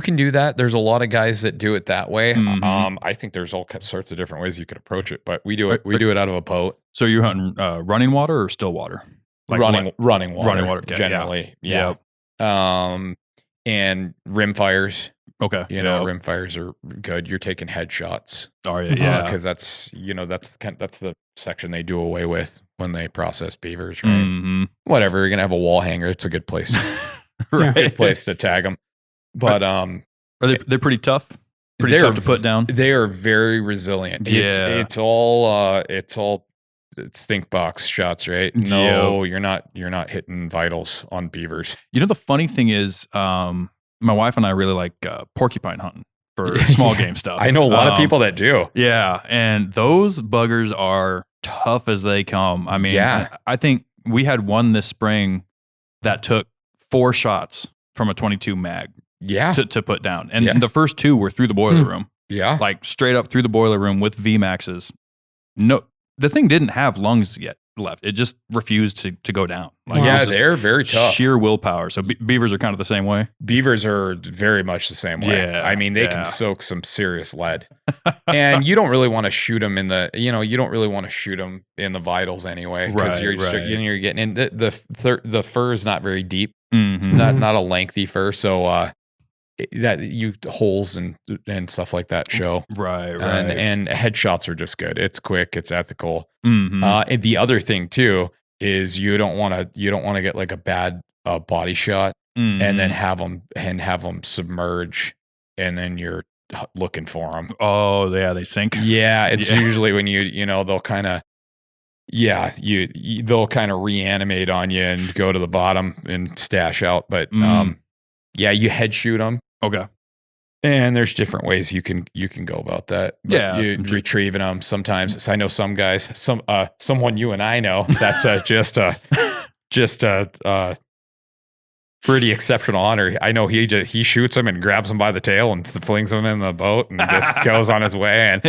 can do that. There's a lot of guys that do it that way. I think there's all sorts of different ways you could approach it, but we do it. We do it out of a boat. So you're hunting running water or still water? Like running water. Running water, okay, generally. Yeah. And rim fires. Okay. Rim fires are good. You're taking headshots. Oh yeah. Because that's the section they do away with when they process beavers, right? Mm-hmm. Whatever. You're gonna have a wall hanger. It's a good place. Right. Good place to tag them. But are they're pretty tough? Pretty tough to put down. They are very resilient. Yeah. It's think box shots, right? No, you're not hitting vitals on beavers. The funny thing is, my wife and I really like porcupine hunting for small game stuff. I know a lot of people that do. Yeah, and those buggers are tough as they come. I mean, I think we had one this spring that took 4 shots from a 22 mag. Yeah, to put down, and the first 2 were through the boiler room. Yeah, like straight up through the boiler room with VMAXs. No, the thing didn't have lungs yet left. It just refused to go down. Like, they're very tough. Sheer willpower. So beavers are kind of the same way. Beavers are very much the same way. Yeah, I mean, they can soak some serious lead, and you don't really want to shoot them in the vitals anyway, because you're getting in the fur is not very deep. Mm-hmm. It's not a lengthy fur, so that you holes and stuff like that show. Right. And headshots are just good. It's quick, it's ethical. Mm-hmm. And the other thing too is you don't want to get like a bad body shot and then have them submerge, and then you're looking for them. Oh yeah, they sink. Yeah, it's usually when they'll kind of they'll kind of reanimate on you and go to the bottom and stash out. But you head shoot them. Okay. And there's different ways you can go about that. But you retrieving them sometimes. So I know some guys, someone you and I know, that's just a pretty exceptional honor. I know he shoots them and grabs them by the tail and flings them in the boat and just goes on his way. And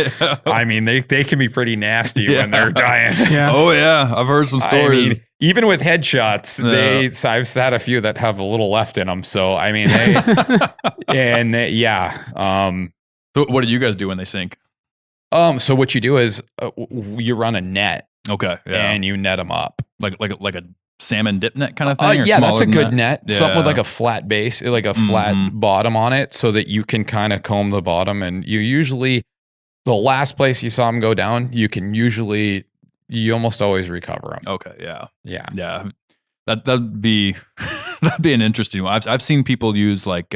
I mean, they can be pretty nasty when they're dying. Yeah. Oh yeah, I've heard some stories. I mean, even with headshots, I've had a few that have a little left in them. So I mean, So what do you guys do when they sink? So what you do is you run a net. Okay. Yeah. And you net them up like a salmon dip net kind of thing? Or that's a good that? net. Yeah. Something with like a flat base, like a flat bottom on it, so that you can kind of comb the bottom. And you usually, the last place you saw them go down, you almost always recover them. Okay. Yeah. Yeah. That'd be an interesting one. I've seen people use like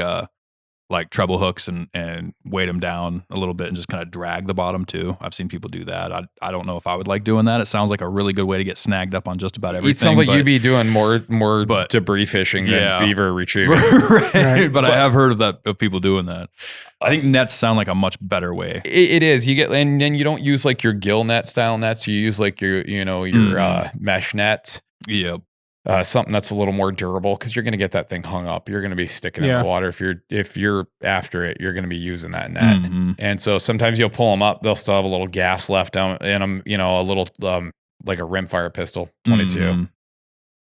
treble hooks and weight them down a little bit and just kind of drag the bottom too. I've seen people do that. I don't know if I would like doing that. It sounds like a really good way to get snagged up on just about everything. It sounds like you'd be doing more debris fishing than beaver retrieving. Right. But I have heard of people doing that. I think nets sound like a much better way. It is. You get, and then you don't use like your gill net style nets. You use like your mesh nets. Yep. Something that's a little more durable, because you're going to get that thing hung up. You're going to be sticking in the water. If you're after it, you're going to be using that net. Mm-hmm. And so sometimes you'll pull them up. They'll still have a little gas left in them. A little like a rimfire pistol, 22.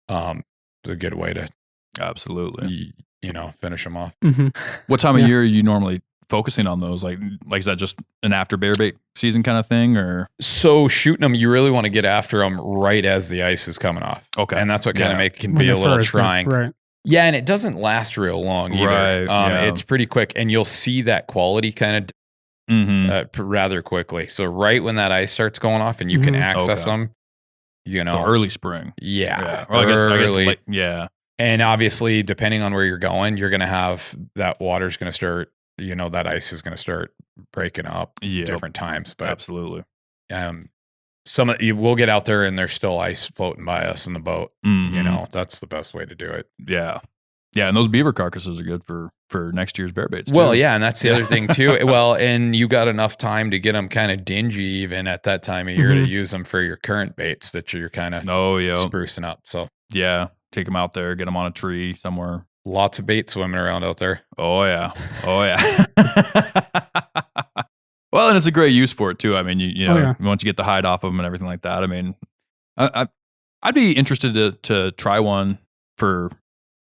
Mm-hmm. It's a good way to absolutely finish them off. Mm-hmm. What time of year are you normally focusing on those? Like is that just an after bear bait season kind of thing, or? So shooting them, you really want to get after them right as the ice is coming off. Okay. And that's what kind of can be a little trying. Right. Yeah. And it doesn't last real long either. Right. It's pretty quick, and you'll see that quality kind of rather quickly. So right when that ice starts going off and you can access them, So early spring. Yeah. Well, early. I guess And obviously, depending on where you're going, you're going to have that water's going to start, that ice is going to start breaking up different times. But absolutely. We'll get out there and there's still ice floating by us in the boat. Mm-hmm. That's the best way to do it. Yeah. Yeah. And those beaver carcasses are good for next year's bear baits too. Well, yeah. And that's the other thing too. Well, and you got enough time to get them kind of dingy even at that time of year to use them for your current baits that you're kind of sprucing up. So yeah, take them out there, get them on a tree somewhere. Lots of bait swimming around out there. Oh yeah. Well, and it's a great use for it too. I mean, once you get the hide off of them and everything like that. I mean, I'd be interested to try one for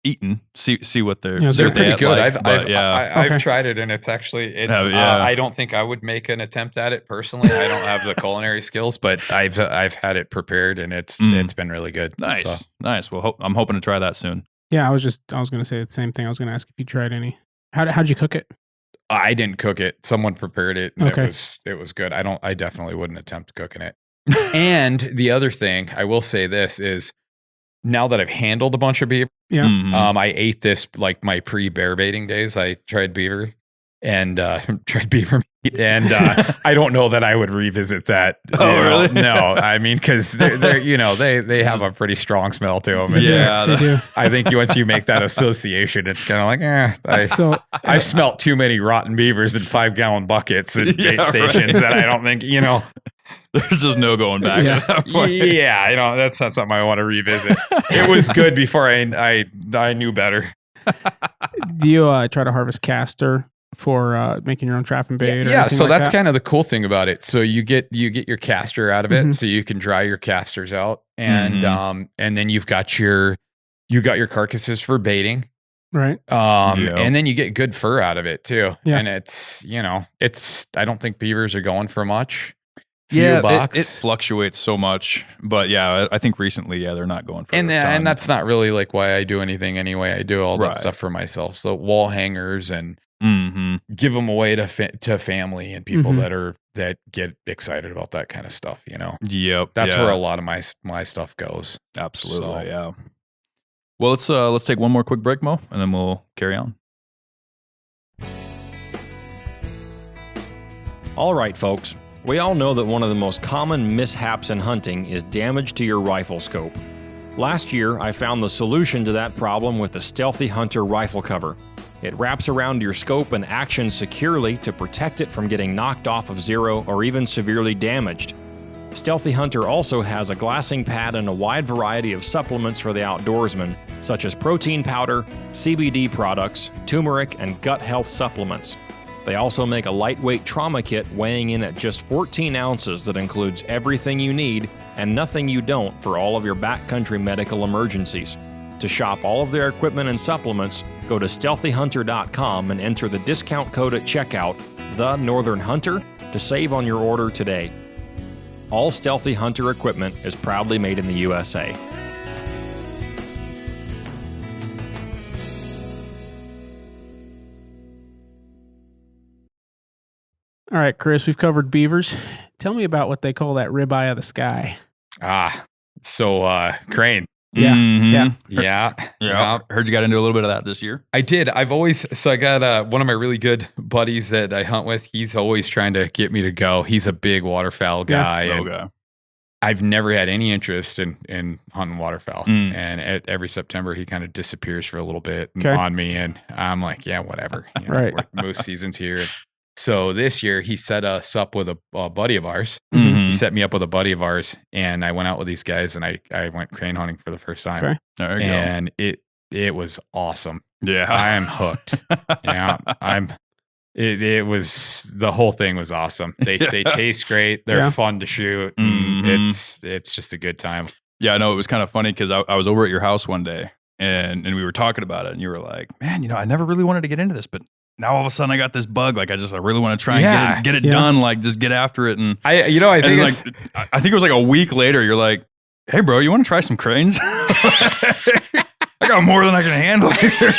eating. See what they're pretty good. Like, I've tried it, and it's I don't think I would make an attempt at it personally. I don't have the culinary skills, but I've had it prepared, and it's been really good. Nice. Well, I'm hoping to try that soon. Yeah, I was going to say the same thing. I was going to ask if you tried any. How'd you cook it? I didn't cook it. Someone prepared it. And okay. It was good. I definitely wouldn't attempt cooking it. And the other thing I will say this is, now that I've handled a bunch of beaver, I ate this like my pre-bear baiting days. I tried beaver and tried beaver meat, and I don't know that I would revisit that. Really? No, I mean, because they're they have a pretty strong smell to them. Yeah, they do. I think once you make that association, it's kind of like, I smelt too many rotten beavers in 5-gallon buckets at bait stations that I don't think There's just no going back. Yeah, that's not something I want to revisit. It was good before I knew better. Do you try to harvest castor for making your own trapping bait? Yeah, so that's kind of the cool thing about it. So you get your castor out of it, so you can dry your castors out, and then you've got your carcasses for baiting. Right. And then you get good fur out of it too. Yeah. And it's I don't think beavers are going for much. few It bucks. fluctuates so much, but yeah, I think recently, they're not going for and a ton. and that's not really like why I do anything anyway. I do all that Right. stuff for myself. So wall hangers and Mm-hmm. give them away to family and people that get excited about that kind of stuff. Yep. That's where a lot of my stuff goes. Absolutely. Yeah. Well, let's take one more quick break, Mo, and then we'll carry on. All right, folks. We all know that one of the most common mishaps in hunting is damage to your rifle scope. Last year, I found the solution to that problem with the Stealthy Hunter rifle cover. It wraps around your scope and actions securely to protect it from getting knocked off of zero or even severely damaged. Stealthy Hunter also has a glassing pad and a wide variety of supplements for the outdoorsman, such as protein powder, CBD products, turmeric, and gut health supplements. They also make a lightweight trauma kit weighing in at just 14 ounces that includes everything you need and nothing you don't for all of your backcountry medical emergencies. To shop all of their equipment and supplements, go to StealthyHunter.com and enter the discount code at checkout, The Northern Hunter, to save on your order today. All Stealthy Hunter equipment is proudly made in the USA. All right, Chris, we've covered beavers. Tell me about what they call that ribeye of the sky. So crane. Yeah, Mm-hmm. Yeah. Heard you got into a little bit of that this year. I did. I got one of my really good buddies that I hunt with. He's always trying to get me to go. He's a big waterfowl guy. And Okay. I've never had any interest in hunting waterfowl. And every September, he kind of disappears for a little bit on me. And I'm like, yeah, whatever. Right. Moose season's here. So this year, he set us up with a buddy of ours. Mm-hmm. He set me up with a buddy of ours, and I went out with these guys, and I went crane hunting for the first time. Okay. There you And it was awesome. Yeah. I am hooked. It was, the whole thing was awesome. They taste great. They're fun to shoot. It's just a good time. Yeah, I know it was kind of funny because I was over at your house one day and we were talking about it, and you were like, man, I never really wanted to get into this, but now all of a sudden I got this bug. Like I really want to try and get it done. Like just get after it. And I think I think it was like a week later. You're like, hey bro, you want to try some cranes? I got more than I can handle here.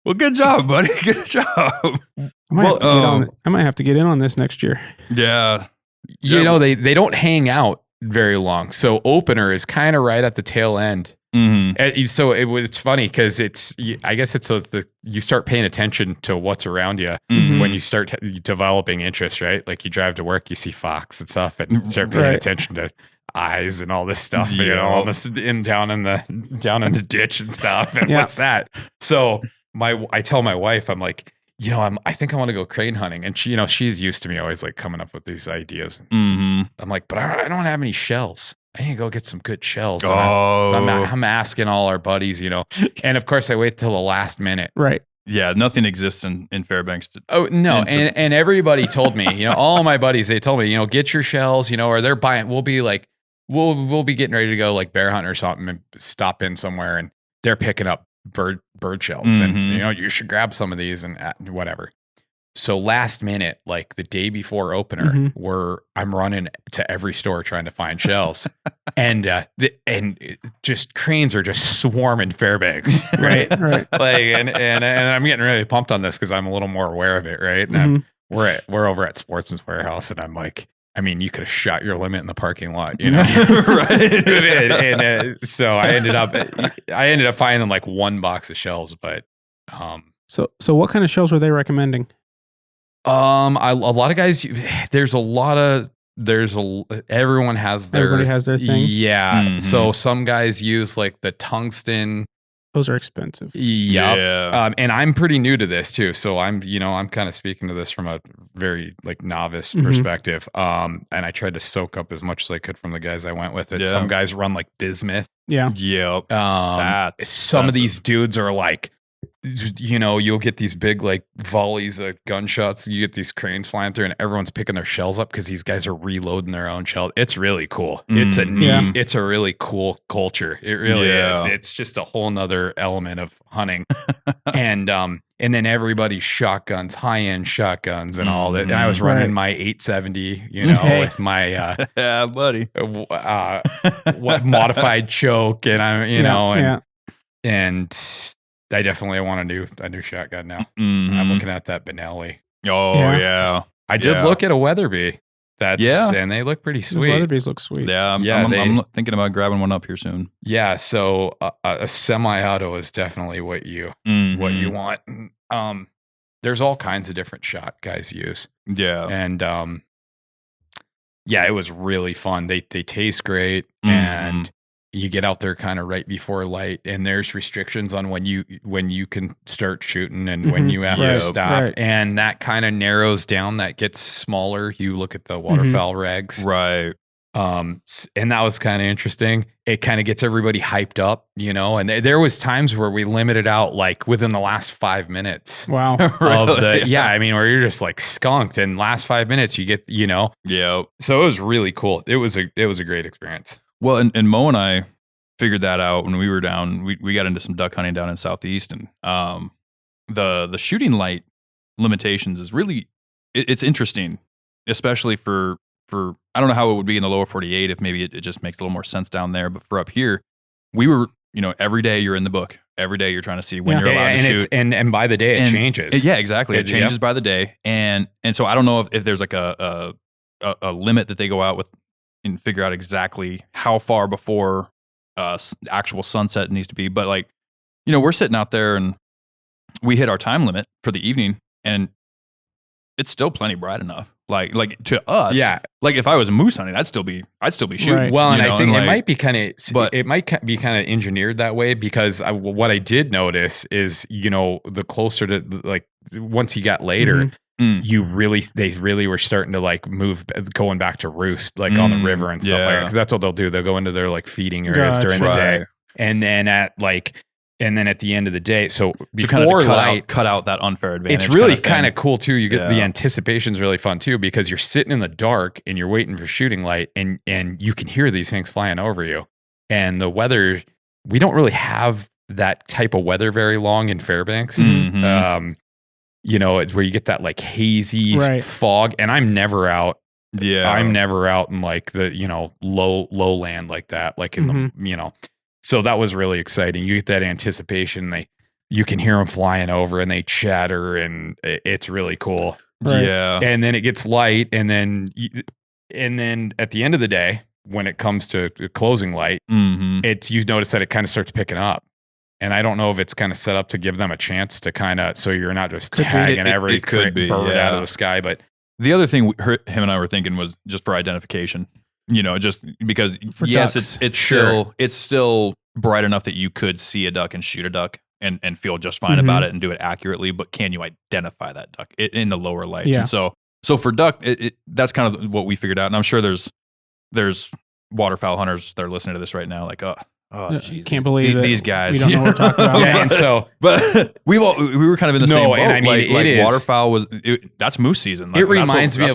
Well, good job, buddy. Good job. I might have to get in on this next year. Yeah. They don't hang out very long. So opener is kind of right at the tail end. Mm-hmm. So it's funny because I guess you start paying attention to what's around you when you start developing interest, right? Like you drive to work, you see fox and stuff, and start paying attention to eyes and all this stuff, all this down in the ditch and stuff. And what's that? So I tell my wife, I'm like, I think I want to go crane hunting, and she's used to me always like coming up with these ideas. I'm like, but I don't have any shells. I need to go get some good shells. So I'm asking all our buddies, and of course I wait till the last minute. Right. Yeah. Nothing exists in Fairbanks. Oh no. And everybody told me, all my buddies, they told me, get your shells, or they're buying, we'll be getting ready to go like bear hunt or something and stop in somewhere, and they're picking up bird shells and you should grab some of these and whatever. So last minute, like the day before opener, I'm running to every store trying to find shells, and just cranes are just swarming Fairbanks, right? Right. Like, and I'm getting really pumped on this because I'm a little more aware of it, right? And we're over at Sportsman's Warehouse, and I'm like, I mean, you could have shot your limit in the parking lot, Right? and so I ended up finding like one box of shells, but So what kind of shells were they recommending? a lot of guys. Everyone has their. Everybody has their thing. Yeah. So some guys use like the tungsten. Those are expensive. Yep. Yeah. And I'm pretty new to this too. So I'm kind of speaking to this from a very like novice perspective. And I tried to soak up as much as I could from the guys I went with. Some guys run like bismuth. Yeah. Yep. Some of these dudes are like, you'll get these big like volleys of gunshots. You get these cranes flying through, and everyone's picking their shells up because these guys are reloading their own shells. It's really cool. It's a neat. It's a really cool culture. It really is. It's just a whole nother element of hunting. And And then everybody's shotguns, high-end shotguns and all that. And I was running my 870, with my yeah, buddy. What modified choke, and I'm and I definitely want a new shotgun now. I'm looking at that Benelli. Oh yeah. I did look at a Weatherby. And they look pretty sweet. Those Weatherbys look sweet. Yeah, I'm thinking about grabbing one up here soon. Yeah, so a semi-auto is definitely what you want. There's all kinds of different shot guys use. Yeah, and it was really fun. They taste great, and you get out there kind of right before light, and there's restrictions on when you can start shooing and when you have to stop, and that kind of narrows down. That gets smaller. You look at the waterfowl regs, right? And that was kind of interesting. It kind of gets everybody hyped up, and there was times where we limited out like within the last 5 minutes. Wow. Where you're just like skunked, and last 5 minutes you get, Yeah. So it was really cool. It was a great experience. Well, and Mo and I figured that out when we were down. We got into some duck hunting down in Southeast, and the shooting light limitations is really it's interesting, especially for I don't know how it would be in the lower 48 if maybe it just makes a little more sense down there, but for up here, we were every day you're in the book. Every day you're trying to see when you're allowed to shoot, and by the day it changes. Yeah, exactly. It changes by the day, and so I don't know if there's like a limit that they go out with and figure out exactly how far before actual sunset needs to be. But like, we're sitting out there and we hit our time limit for the evening, and it's still plenty bright enough. Like to us, like if I was moose hunting, I'd still be shooting. Right. Well, and I think it might be kind of engineered that way, because what I did notice is, the closer to like once you got later, they really were starting to like move, going back to roost, like on the river and stuff like that. Because that's what they'll do. They'll go into their like feeding areas during the day, and then at the end of the day, so before light, cut out that unfair advantage. It's really kind of cool too. You get the anticipation's really fun too, because you're sitting in the dark and you're waiting for shooting light, and you can hear these things flying over you. And the weather, we don't really have that type of weather very long in Fairbanks. It's where you get that like hazy fog, and I'm never out. Yeah, I'm never out in like the low land like that, like in the So that was really exciting. You get that anticipation. You can hear them flying over, and they chatter, and it's really cool. Right. Yeah. And then it gets light, and then at the end of the day, when it comes to closing light, you notice that it kind of starts picking up. And I don't know if it's kind of set up to give them a chance to kind of, so you're not just tagging every bird out of the sky. But the other thing him and I were thinking was just for identification. Just because it's still bright enough that you could see a duck and shoot a duck and feel just fine about it and do it accurately. But can you identify that duck in the lower lights? Yeah. And so for duck, that's kind of what we figured out. And I'm sure there's waterfowl hunters that are listening to this right now, like, oh, geez, can't believe these guys. We don't know what we're talking about. Yeah, and so, but we were kind of in the same boat. And I mean, like waterfowl that's moose season. Like, it reminds me of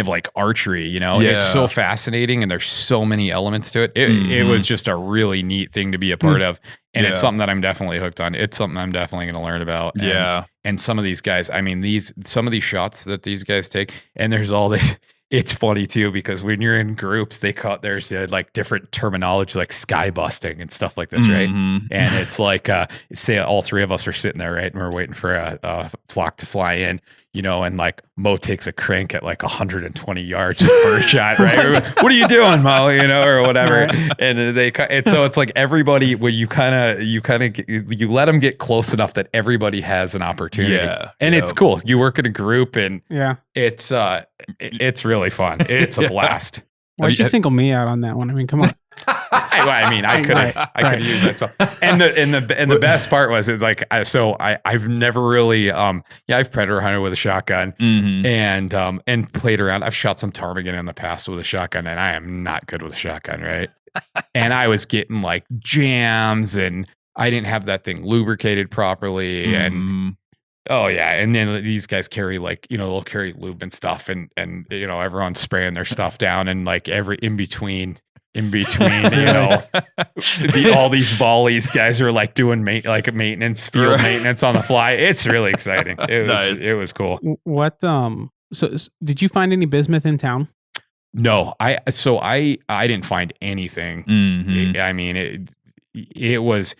like archery. It's so fascinating, and there's so many elements to it. It was just a really neat thing to be a part of, and it's something that I'm definitely hooked on. It's something I'm definitely going to learn about. And some of these guys, I mean, some of these shots that these guys take, and there's all this. It's funny too, because when you're in groups, there's like different terminology, like sky busting and stuff like this, right? And it's like, say all three of us are sitting there, right, and we're waiting for a flock to fly in, and like Mo takes a crank at like 120 yards for a shot, right? What are you doing, Mo? Or whatever. Right. And so it's like everybody, where you let them get close enough that everybody has an opportunity. Yeah. And it's cool. You work in a group, and it's really fun. It's a blast. Why'd you single me out on that one? I mean, come on. I could use myself. And the best part was, I've never really I've predator hunted with a shotgun and played around. I've shot some ptarmigan in the past with a shotgun, and I am not good with a shotgun, right? And I was getting like jams, and I didn't have that thing lubricated properly, and and then these guys carry like, they'll carry lube and stuff, and everyone's spraying their stuff down, and like in between in between, all these volleys. Guys are like doing maintenance, field maintenance on the fly. It's really exciting. It was cool. What so did you find any bismuth in town? No, I didn't find anything. I mean, it was.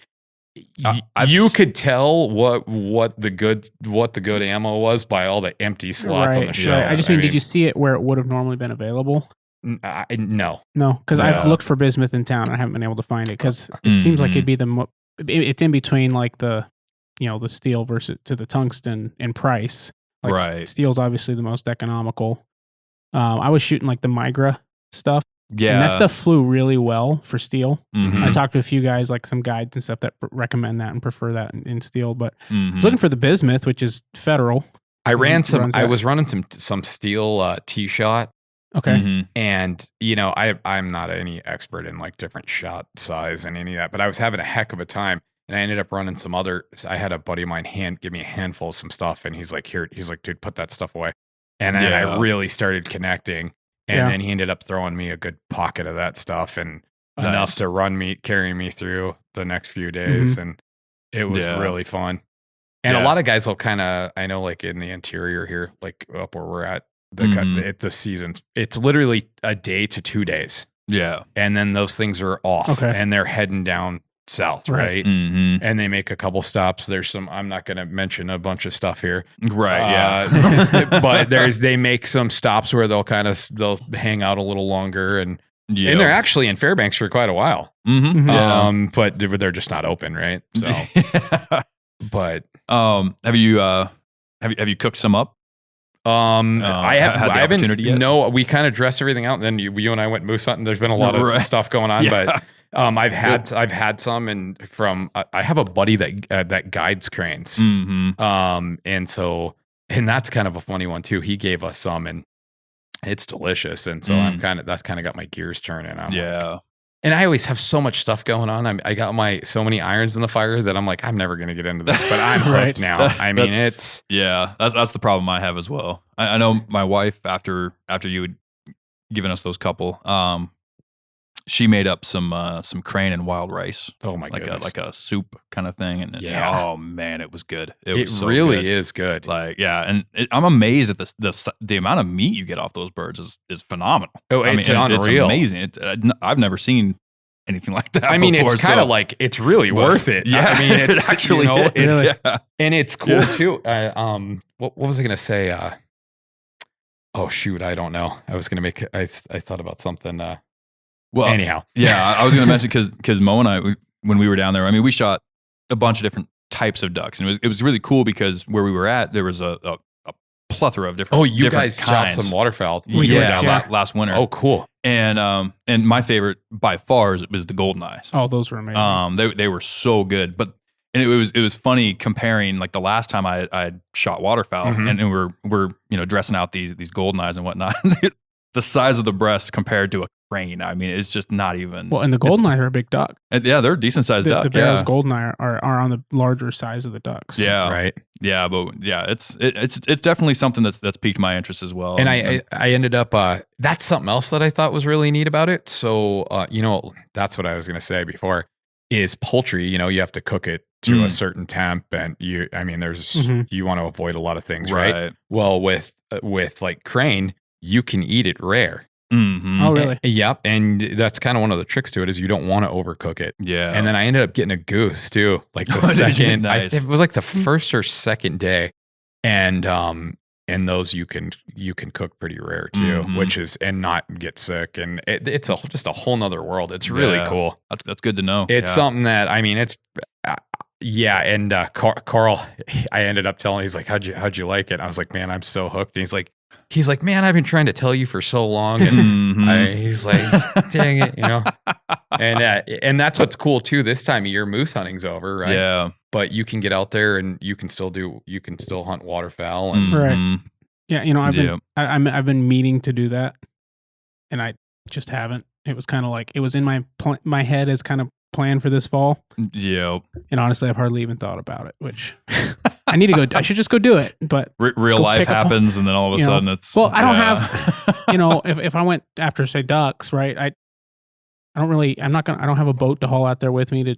You could tell what the good ammo was by all the empty slots on the shelves. Right. I just mean, did you see it where it would have normally been available? No, because I've looked for bismuth in town. I haven't been able to find it because it seems like it'd be it's in between like the steel versus to the tungsten in price. Like right. Steel's obviously the most economical. I was shooting like the Migra stuff. Yeah. And that stuff flew really well for steel. Mm-hmm. I talked to a few guys, like some guides and stuff that recommend that and prefer that in steel. But I was looking for the bismuth, which is federal. I was running some steel T-shot. Okay. And I'm not any expert in like different shot size and any of that, but I was having a heck of a time. And I ended up running I had a buddy of mine give me a handful of some stuff, and he's like, dude, put that stuff away. And then I really started connecting. And then he ended up throwing me a good pocket of that stuff and enough to carry me through the next few days. And it was really fun. And a lot of guys will I know like in the interior here, like up where we're at, the seasons, it's literally a day to 2 days. Yeah. And then those things are off and they're heading down south, right? And they make a couple stops. There's I'm not going to mention a bunch of stuff here. Right. But they make some stops where they'll hang out a little longer and they're actually in Fairbanks for quite a while. But they're just not open, right? So, but have you cooked some up? I haven't. No, we kind of dressed everything out, and then you and I went moose hunting. There's been a lot of stuff going on, but I've had some, and I have a buddy that guides cranes, and that's kind of a funny one too. He gave us some, and it's delicious, and so that's kind of got my gears turning. And I always have so much stuff going on. I got so many irons in the fire that I'm like, I'm never going to get into this, but I'm hooked now. I mean, that's the problem I have as well. I know my wife, after you had given us those couple, she made up some crane and wild rice. Oh my goodness. Like a soup kind of thing. And oh man, it was good. It was so really good. Is good. Like, and I'm amazed at the amount of meat you get off those birds is phenomenal. Oh, it's unreal. It's amazing. I've never seen anything like that. I mean, it's kind of like, it's really worth it. Yeah. I mean, it's actually, and it's cool too. What was I going to say? Oh shoot. I don't know. I was going to I thought about something, well, anyhow. I was going to mention because Mo and I, when we were down there, I mean, we shot a bunch of different types of ducks, and it was really cool because where we were at, there was a plethora of different. Oh, you different guys kinds. shot some waterfowl. Last winter. Oh, cool. And my favorite by far was the golden eyes. Oh, those were amazing. They were so good, and it was funny comparing like the last time I shot waterfowl, and we're dressing out these golden eyes and whatnot. The size of the breast compared to a crane, I mean, it's just not even. Well, and the goldeneye are a big duck. They're a decent sized duck. The Barrow's goldeneye are on the larger size of the ducks. Yeah, right. Yeah, but it's definitely something that's piqued my interest as well. And I ended up that's something else that I thought was really neat about it. So that's what I was going to say before is poultry. You have to cook it to a certain temp, and you want to avoid a lot of things, right? Well, with like crane, you can eat it rare. Oh, really? Yep. And that's kind of one of the tricks to it is you don't want to overcook it. Yeah. And then I ended up getting a goose too, like the second. Nice. It was like the first or second day, and those you can cook pretty rare too, which is and not get sick, and it's just a whole nother world. It's really cool. That's good to know. It's something that it's. And Carl, I ended up telling. He's like, "How'd you like it?" And I was like, "Man, I'm so hooked." And he's like, "Man, I've been trying to tell you for so long." And he's like, "Dang it," And that's what's cool too. This time of year, moose hunting's over, right? Yeah. But you can get out there and you can still hunt waterfowl. And right. Yeah, I've been meaning to do that, and I just haven't. It was kind of like it was in my head as kind of plan for this fall. Yeah. And honestly, I've hardly even thought about it, which I need to go. I should just go do it. But real life happens, and then all of a sudden it's. Well, I don't have. If I went after say ducks, right? I don't have a boat to haul out there with me to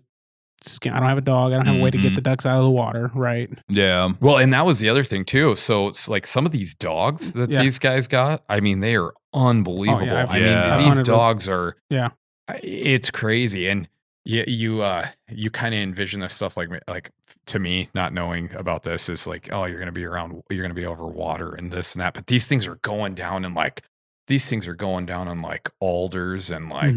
skin. I don't have a dog. I don't have a way to get the ducks out of the water. Right. Yeah. Well, and that was the other thing too. So it's like some of these dogs that these guys got, I mean, they are unbelievable. I mean, these dogs are, yeah, it's crazy. And you kind of envision this stuff like to me, not knowing about this is like, oh, you're going to be over water and this and that. But these things are going down on like alders and like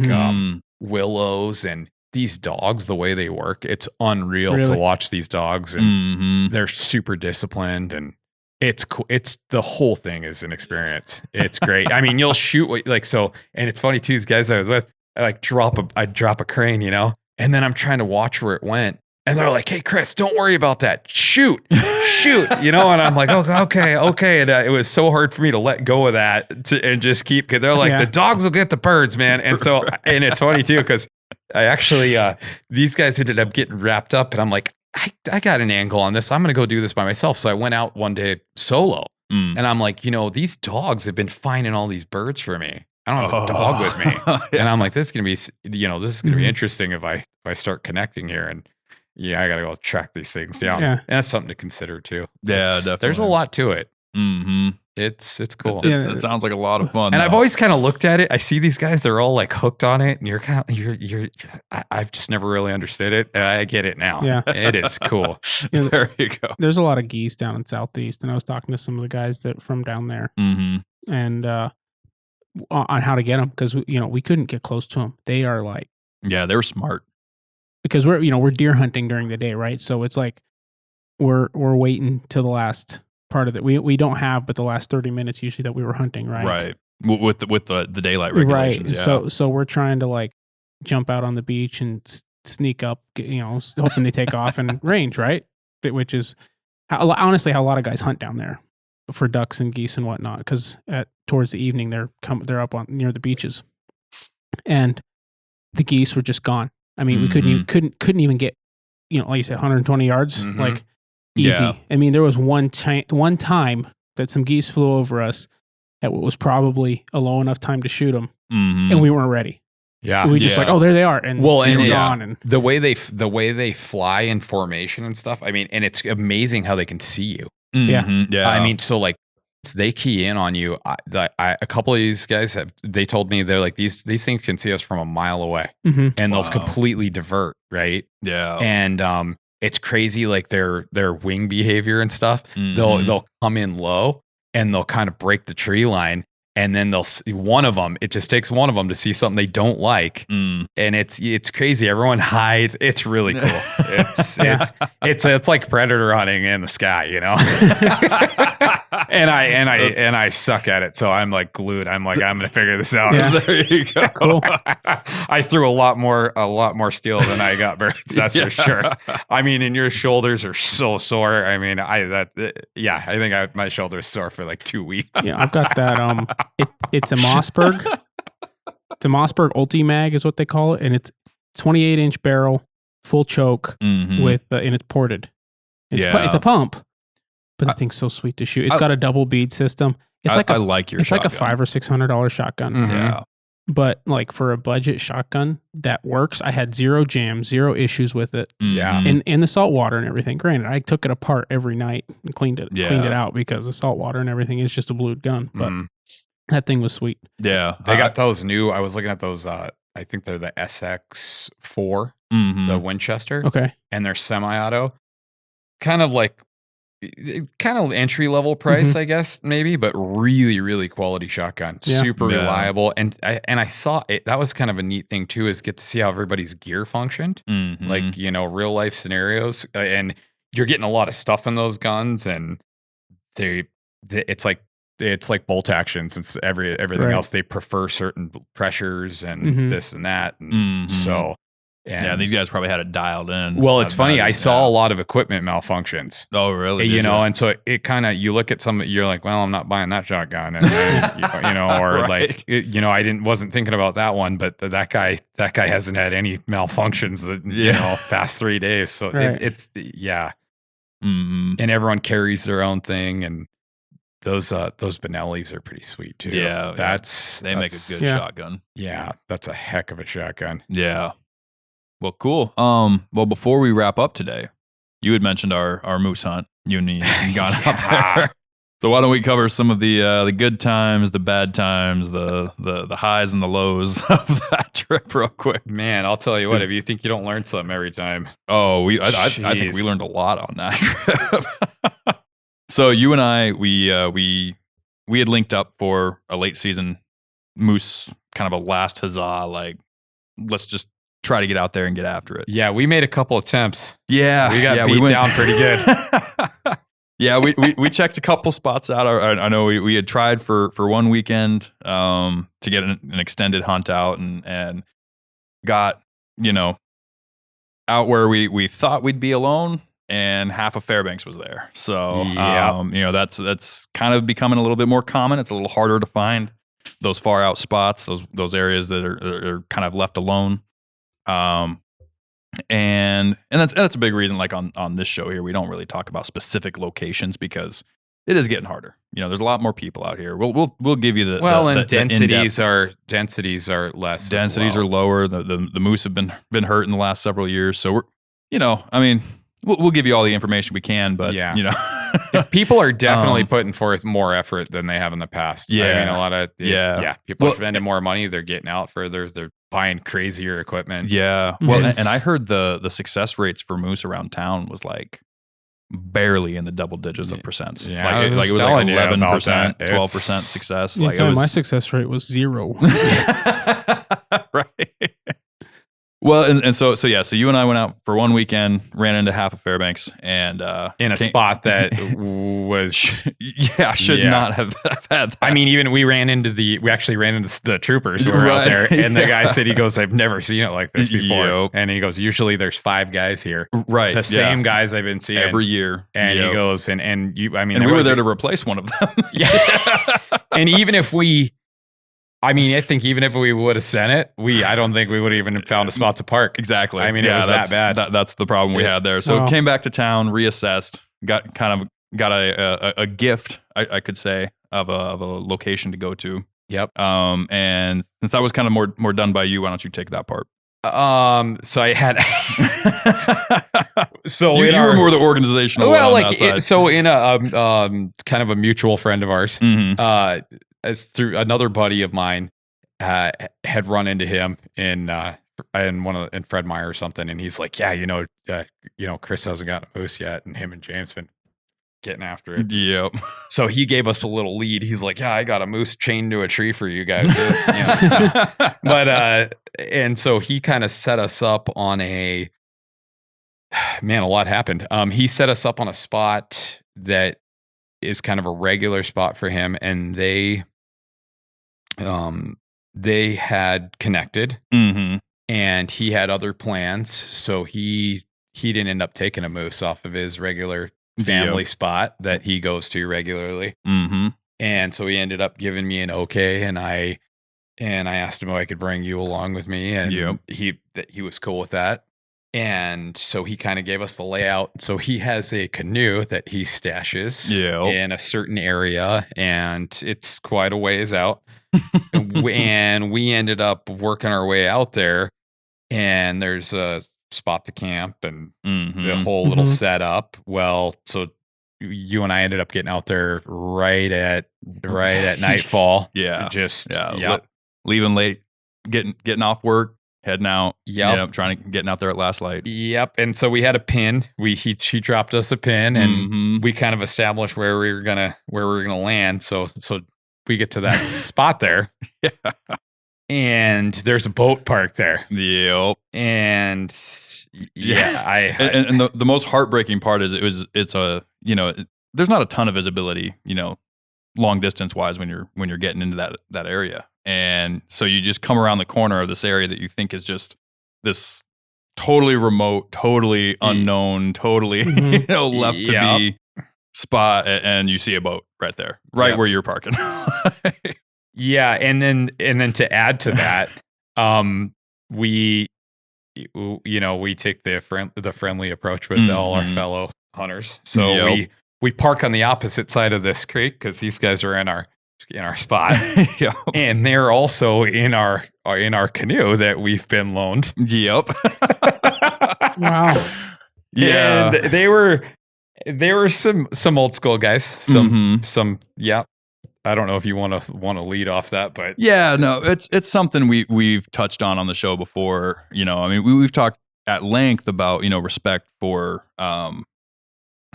willows, and these dogs, the way they work, it's unreal to watch these dogs, and they're super disciplined, and it's cool. It's the whole thing is an experience. It's great. I mean, you'll shoot like so, and it's funny too. These guys I was with, I drop a crane, and then I'm trying to watch where it went, and they're like, "Hey, Chris, don't worry about that. Shoot." And I'm like, okay. And it was so hard for me to let go of that and just keep, because they're like, the dogs will get the birds, man. And so, and it's funny too, because I actually, these guys ended up getting wrapped up, and I'm like, I got an angle on this. I'm going to go do this by myself. So I went out one day solo, and I'm like, these dogs have been finding all these birds for me. I don't have a dog with me. And I'm like, this is going to be, interesting if I start connecting here. And I got to go track these things down. Yeah. And that's something to consider too. Yeah, definitely. There's a lot to it. It's cool. It sounds like a lot of fun. And I've always kind of looked at it. I see these guys, they're all like hooked on it, and I've just never really understood it. I get it now. Yeah. It is cool. There you go. There's a lot of geese down in Southeast, and I was talking to some of the guys that from down there, and on how to get them, because we couldn't get close to them. They are like, yeah, they're smart, because we're deer hunting during the day, right? So it's like we're waiting till the last part of it. We don't have but the last 30 minutes usually that we were hunting, right? Right. With the daylight regulations. Right. Yeah. So we're trying to like jump out on the beach and sneak up, hoping they take off and range, right? Which is honestly how a lot of guys hunt down there for ducks and geese and whatnot, because towards the evening they're up near the beaches, and the geese were just gone. I mean, we couldn't even get, like you said, 120 yards, like easy. Yeah. I mean, there was one time that some geese flew over us at what was probably a low enough time to shoot them, and we weren't ready. Yeah, we just like, oh, there they are, and gone. And the way they fly in formation and stuff. I mean, and it's amazing how they can see you. Yeah. I mean, so like they key in on you. A couple of these guys they told me they're like these things can see us from a mile away, and they'll completely divert, right? Yeah, and it's crazy, like their wing behavior and stuff. They'll come in low and they'll kind of break the tree line, and then they'll see one of them. It just takes one of them to see something they don't like, and it's crazy. Everyone hides. It's really cool. It's like predator hunting in the sky, and I suck at it, so I'm like glued. I'm like, I'm gonna figure this out. Yeah. There you go. Cool. I threw a lot more steel than I got birds. That's for sure. I mean, and your shoulders are so sore. I mean, I think my shoulders sore for like 2 weeks. Yeah, I've got that. It's a Mossberg. It's a Mossberg Ultimag is what they call it, and it's 28-inch barrel, full choke with and it's ported. It's a pump, but the thing's so sweet to shoot. It's got a double bead system. It's like I like your. It's shotgun. like a $500 or $600 shotgun. Yeah, but like for a budget shotgun that works, I had zero jams, zero issues with it. Yeah, in the salt water and everything. Granted, I took it apart every night and cleaned it out because the salt water and everything is just a blued gun, but. That thing was sweet. Yeah. They got those new, I was looking at those, I think they're the SX4, the Winchester. Okay. And they're semi-auto. Kind of entry-level price, I guess, maybe, but really, really quality shotgun. Yeah. Super reliable. And I saw it. That was kind of a neat thing, too, is get to see how everybody's gear functioned. Like, real-life scenarios. And you're getting a lot of stuff in those guns, and it's like bolt actions. It's everything else. They prefer certain pressures and this and that. And so, these guys probably had it dialed in. Well, it's funny. I saw a lot of equipment malfunctions. Oh, really? And so it kind of, you look at some, you're like, well, I'm not buying that shotgun. And then, or right. I wasn't thinking about that one, but that guy hasn't had any malfunctions past 3 days. So it's. And everyone carries their own thing, and those Benellis are pretty sweet too. Yeah, they make a good shotgun. Yeah, that's a heck of a shotgun. Yeah. Well, cool. Well, before we wrap up today, you had mentioned our moose hunt. You and me gone out there. So why don't we cover some of the good times, the bad times, the highs and the lows of that trip real quick? Man, I'll tell you what. If you think you don't learn something every time, I think we learned a lot on that trip. So you and I, we had linked up for a late season moose, kind of a last huzzah. Like, let's just try to get out there and get after it. Yeah, we made a couple attempts. Yeah, we got beat down pretty good. Yeah, we checked a couple spots out. I know we had tried for one weekend to get an extended hunt out and got, out where we thought we'd be alone, and half of Fairbanks was there. So that's kind of becoming a little bit more common. It's a little harder to find those far out spots, those areas that are kind of left alone. And that's a big reason, like on this show here, we don't really talk about specific locations because it is getting harder. There's a lot more people out here. We'll give you the densities are less. Densities are lower. The moose have been hurt in the last several years. So we'll give you all the information we can, but people are definitely putting forth more effort than they have in the past. Yeah. I mean, a lot of people are spending more money. They're getting out further. They're buying crazier equipment. Yeah. Well, and I heard the success rates for moose around town was like barely in the double digits of percents. Yeah, it was like 11%, 12% success. My success rate was 0. Right. Well, and so you and I went out for one weekend, ran into half of Fairbanks, and in a spot that was should not have had that. I mean, even we actually ran into the troopers who were out there, and the guy said, he goes, "I've never seen it like this before." Yep. And he goes, "Usually there's 5 guys here, right? The same guys I've been seeing every year." And he goes, and you, I mean, and we were there to replace one of them. Yeah, and even if we. I mean, I think even if we would have sent it, I don't think we would have even found a spot to park. Exactly. I mean, it was that bad. That's the problem we had there. So came back to town, reassessed, got a gift, I could say, of a location to go to. Yep. And since that was kind of more done by you, why don't you take that part? So I had. So you were more the organizational. Well, so in a kind of a mutual friend of ours. Mm-hmm. As through another buddy of mine had run into him in Fred Meyer or something, and he's like, Chris hasn't got a moose yet, and him and James been getting after it. Yep. So he gave us a little lead. He's like, I got a moose chained to a tree for you guys. But and so he kind of set us up on a lot happened. He set us up on a spot that is kind of a regular spot for him, and they had connected, and he had other plans, so he didn't end up taking a moose off of his regular family spot that he goes to regularly, and so he ended up giving me an okay, and I asked him if I could bring you along with me, and he was cool with that. And so he kind of gave us the layout. So he has a canoe that he stashes in a certain area, and it's quite a ways out. And we ended up working our way out there, and there's a spot to camp and the whole little setup. Well, so you and I ended up getting out there right at nightfall. Leaving late, getting off work. Heading out, trying to getting out there at last light. Yep. And so we had a pin. She dropped us a pin, and we kind of established where we were gonna land. So we get to that spot there, and there's a boat parked there. Yep. And and the most heartbreaking part is it's a there's not a ton of visibility long distance wise when you're getting into that area. And so you just come around the corner of this area that you think is just this totally remote, totally unknown, totally left to be spot, and you see a boat right there, where you're parking. And then to add to that, we take the friendly approach with all our fellow hunters. So we park on the opposite side of this creek because these guys are in our spot. Yep. And they're also in our canoe that we've been loaned. Yep. Wow. Yeah. And they were some old school guys. Some yeah. I don't know if you want to lead off that, but yeah, no, it's something we've touched on the show before. You know, I mean, we've talked at length about, you know, respect for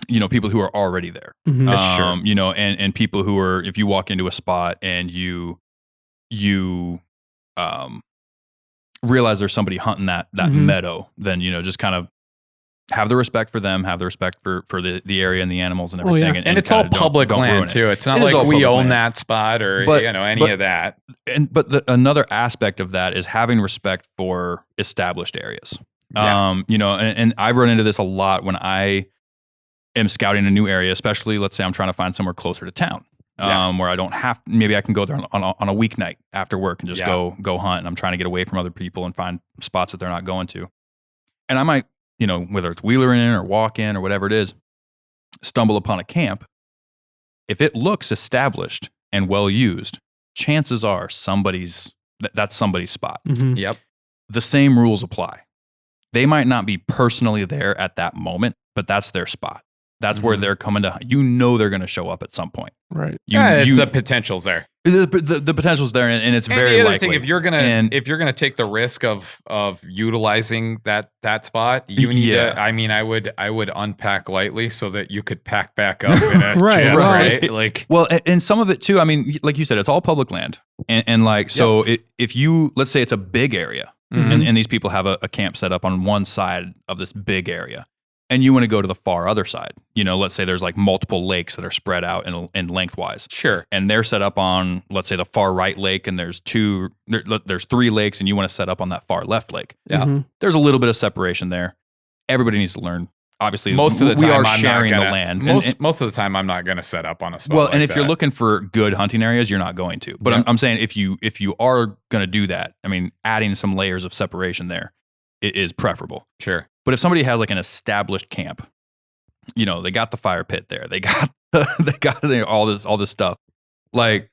you know, people who are already there. Mhm. You know, and people who are, if you walk into a spot and you realize there's somebody hunting that meadow, then, you know, just kind of have the respect for them, have the respect for the area and the animals and everything. yeah. and it's all public land too. It's not like we own that spot or But- you know any of that. But another aspect of that is having respect for established areas. Yeah. You know, and I run into this a lot when I am scouting a new area, especially let's say I'm trying to find somewhere closer to town, where I don't have, maybe I can go there on a weeknight after work and just go hunt. And I'm trying to get away from other people and find spots that they're not going to. And I might, you know, whether it's wheeler in or walk in or whatever it is, stumble upon a camp. If it looks established and well used, chances are that's somebody's spot. Mhm. Yep. The same rules apply. They might not be personally there at that moment, but that's their spot. That's where they're coming to. You know, they're going to show up at some point. Right. The potential's there. The potential's there, and it's very the other likely. thing, if you're gonna take the risk of utilizing that spot, you need to. I mean, I would unpack lightly so that you could pack back up in a Right, jet, right. right? Like, well, and some of it too. I mean, like you said, it's all public land, and like so. If you, let's say it's a big area, and these people have a camp set up on one side of this big area, and you want to go to the far other side. You know, let's say there's like multiple lakes that are spread out and lengthwise. sure. And they're set up on, let's say, the far right lake, and there's 3 lakes, and you want to set up on that far left lake. Yeah. Mhm. There's a little bit of separation there. Everybody needs to learn. Obviously, Most of the time, we are I'm sharing not the gonna, land. Most of the time, I'm not going to set up on a spot. Well, like and if you're that. looking for good hunting areas, you're not going to. But Yeah. I'm saying if you are going to do that, I mean, adding some layers of separation there is preferable. sure. But if somebody has like an established camp, you know, they got the fire pit there, they got all this stuff, like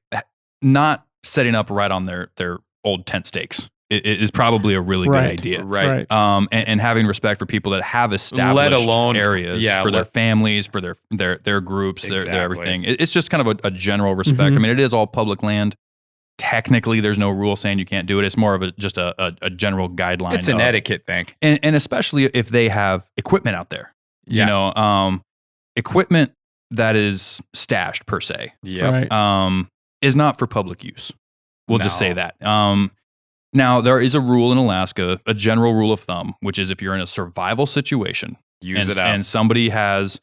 not setting up right on their old tent stakes it is probably a really good Right. idea. Right. And having respect for people that have established Let alone areas for their families, for their groups, their Exactly. everything. It's just kind of a general respect. Mhm. I mean, it is all public land. Technically, there's no rule saying you can't do it. It's more of just a general guideline. It's an etiquette thing. And especially if they have equipment out there. Yeah. You know, equipment that is stashed per se, Yeah. Right. is not for public use. We'll just say No. that. Now, there is a rule in Alaska, a general rule of thumb, which is if you're in a survival situation Use and, it out. and somebody has,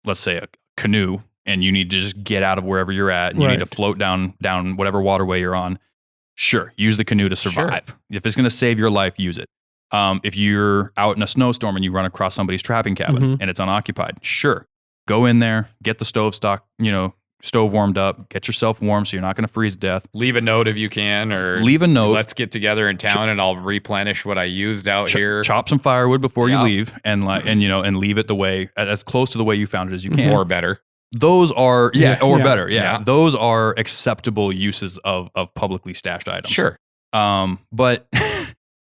let's say, a canoe, and you need to just get out of wherever you're at, and you need to Right. float down whatever waterway you're on, sure, use the canoe to survive. If it's going to save your life, use it. If you're out in a snowstorm and you run across somebody's trapping cabin Mhm. and it's unoccupied, sure, go in there, get the stove warmed up, get yourself warm so you're not going to freeze to death. Leave a note if you can, or Leave a note. Let's get together in town, and I'll replenish what I used out here. Chop some firewood before Yeah. you leave, and leave it the way as close to the way you found it as you can. Or better. Those are better. Yeah. Those are acceptable uses of publicly stashed items. Sure. But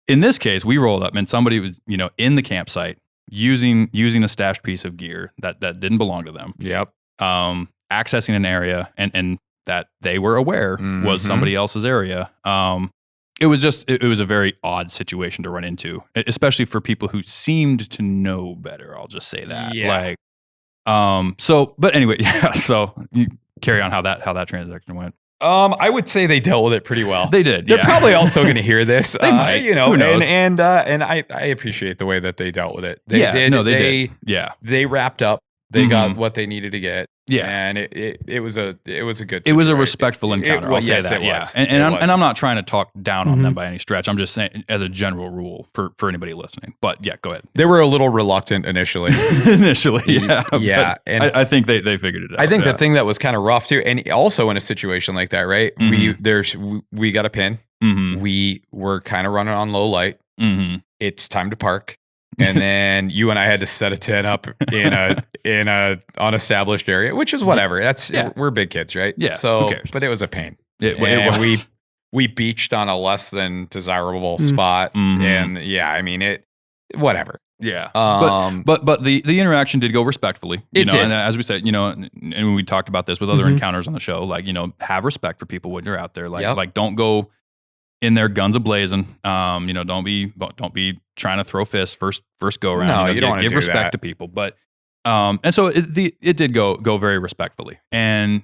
in this case, we rolled up and somebody was, in the campsite using a stashed piece of gear that didn't belong to them. Yep. Accessing an area and that they were aware was Mhm. somebody else's area. It was a very odd situation to run into, especially for people who seemed to know better. I'll just say that. Yeah. But anyway, yeah. So you carry on how that transaction went. I would say they dealt with it pretty well. They did. They're yeah. probably also going to hear this. They might. Who knows? And I appreciate the way that they dealt with it. They did. They did. Yeah. They wrapped up. They got Mhm. what they needed to get. Yeah. And it was a good. It was a situation. respectful encounter. I'll say yes, that. it Yeah. was. And It was. I'm not trying to talk down on Mhm. them by any stretch. I'm just saying as a general rule for anybody listening. But yeah, go ahead. They were a little reluctant initially. Initially, yeah. Yeah, But and I think they figured it out. I think yeah. the thing that was kind of rough too, and also in a situation like that, right? We got a pin. Mhm. We were kind of running on low light. Mhm. It's time to park. And then you and I had to set a tent up in a unestablished area, which is whatever. We're big kids, right? Yeah. So, but it was a pain. We beached on a less than desirable spot, and I mean whatever. Yeah. But the interaction did go respectfully. It did. And as we said, and we talked about this with other encounters on the show, like, have respect for people when you're out there. Like don't go in there guns a-blazing. Don't be trying to throw fists first go around. No, you don't want to give respect to people. But and so it did go very respectfully. And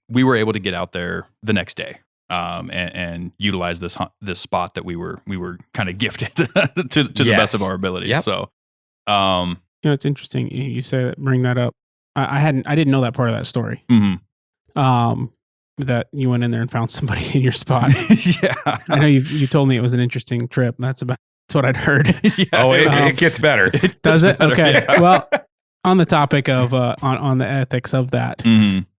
we were able to get out there the next day. And utilize this spot that we were kind of gifted to the best of our abilities. Yep. So, it's interesting you say that. Bring that up. I didn't know that part of that story. That you went in there and found somebody in your spot. Yeah, I know you told me it was an interesting trip. That's what I'd heard. Oh, it gets better. Does it? Better, okay. Yeah. Well, on the topic of on the ethics of that,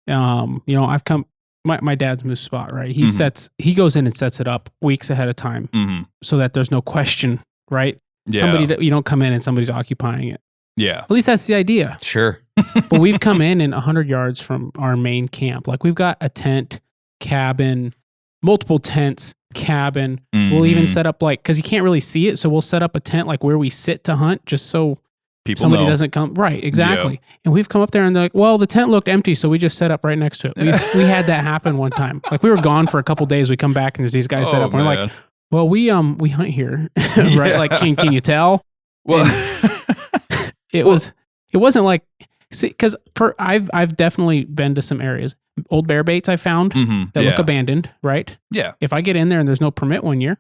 I've come. My dad's moose spot, right? He goes in and sets it up weeks ahead of time so that there's no question, right? Yeah. You don't come in and somebody's occupying it. Yeah. At least that's the idea. Sure. But we've come in 100 yards from our main camp. Like we've got a tent, cabin, multiple tents, cabin. We'll even set up because you can't really see it. So we'll set up a tent like where we sit to hunt just so somebody doesn't come. Right, exactly. Yeah. And we've come up there and they're like, well, the tent looked empty, so we just set up right next to it. We had that happen one time. Like we were gone for a couple days. We come back and there's these guys set up. And we're like, well, we hunt here, right? Yeah. Like, can you tell? Well, it wasn't like, because I've definitely been to some areas, old bear baits I found that look abandoned, right? Yeah. If I get in there and there's no permit one year,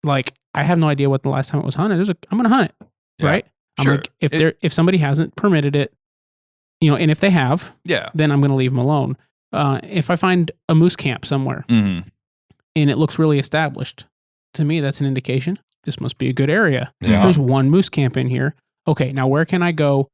like I have no idea what the last time it was hunted. I'm going to hunt it, right? Sure. I'm like, if somebody hasn't permitted it, and if they have, then I'm going to leave them alone. If I find a moose camp somewhere and it looks really established, to me, that's an indication this must be a good area. Yeah. There's one moose camp in here. Okay, now where can I go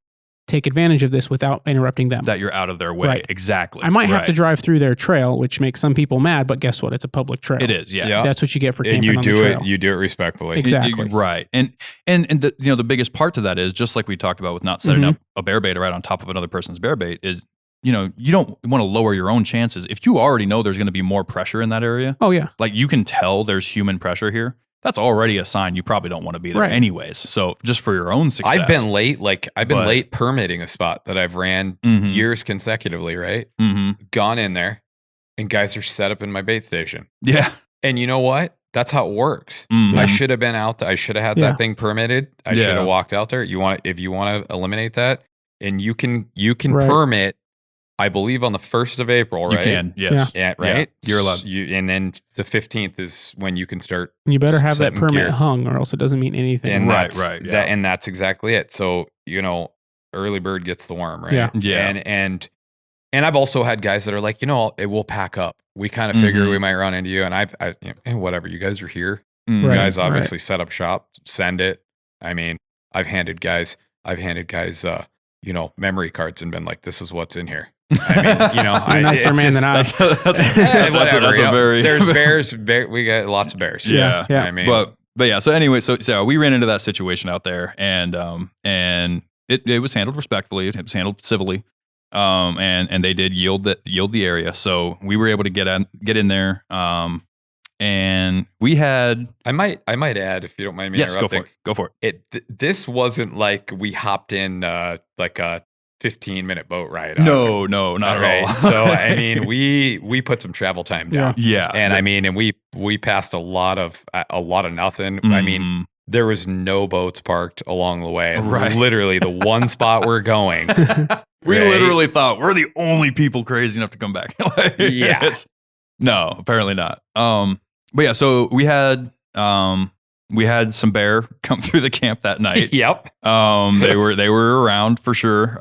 take advantage of this without interrupting them? That you're out of their way. Right. Exactly. I might have to drive through their trail, which makes some people mad, but guess what? It's a public trail. It is, yeah. That's what you get for camping on the trail. You do it respectfully. Exactly. Right. And the biggest part to that is, just like we talked about with not setting up a bear bait right on top of another person's bear bait, is, you don't want to lower your own chances. If you already know there's going to be more pressure in that area. Oh, yeah. Like you can tell there's human pressure here. That's already a sign you probably don't want to be there anyways. So just for your own success. I've been late permitting a spot that I've ran years consecutively, right? Gone in there and guys are set up in my bait station. Yeah. And you know what? That's how it works. I should have been out. I should have had that thing permitted. I should have walked out there. If you want to eliminate that, and you can permit, I believe on the 1st of April, right? You can, yes. Yeah, right? Yeah, you're allowed. And then the 15th is when you can start. You better have that permit hung or else it doesn't mean anything. And right. Yeah. And that's exactly it. So, early bird gets the worm, right? Yeah. And I've also had guys that are like, it will pack up. We kind of figure we might run into you. And and whatever, you guys are here. You guys obviously set up shop, send it. I mean, I've handed guys, memory cards and been like, this is what's in here. I mean, You're a nicer man than I. That's a very. There's bears. We got lots of bears. Yeah. I mean, but yeah. So anyway, so we ran into that situation out there, and it was handled respectfully. It was handled civilly, and they did yield the area. So we were able to get in there. And we had. I might add, if you don't mind me interrupting. Go for it. This wasn't like we hopped in like a 15-minute boat ride. No, not at all. So I mean, we put some travel time down. Yeah. And I mean, and we passed a lot of nothing. I mean, there was no boats parked along the way. Right. Literally the one spot we're going. We literally thought we're the only people crazy enough to come back. No, apparently not. But yeah, so we had some bear come through the camp that night. Yep. They were around for sure.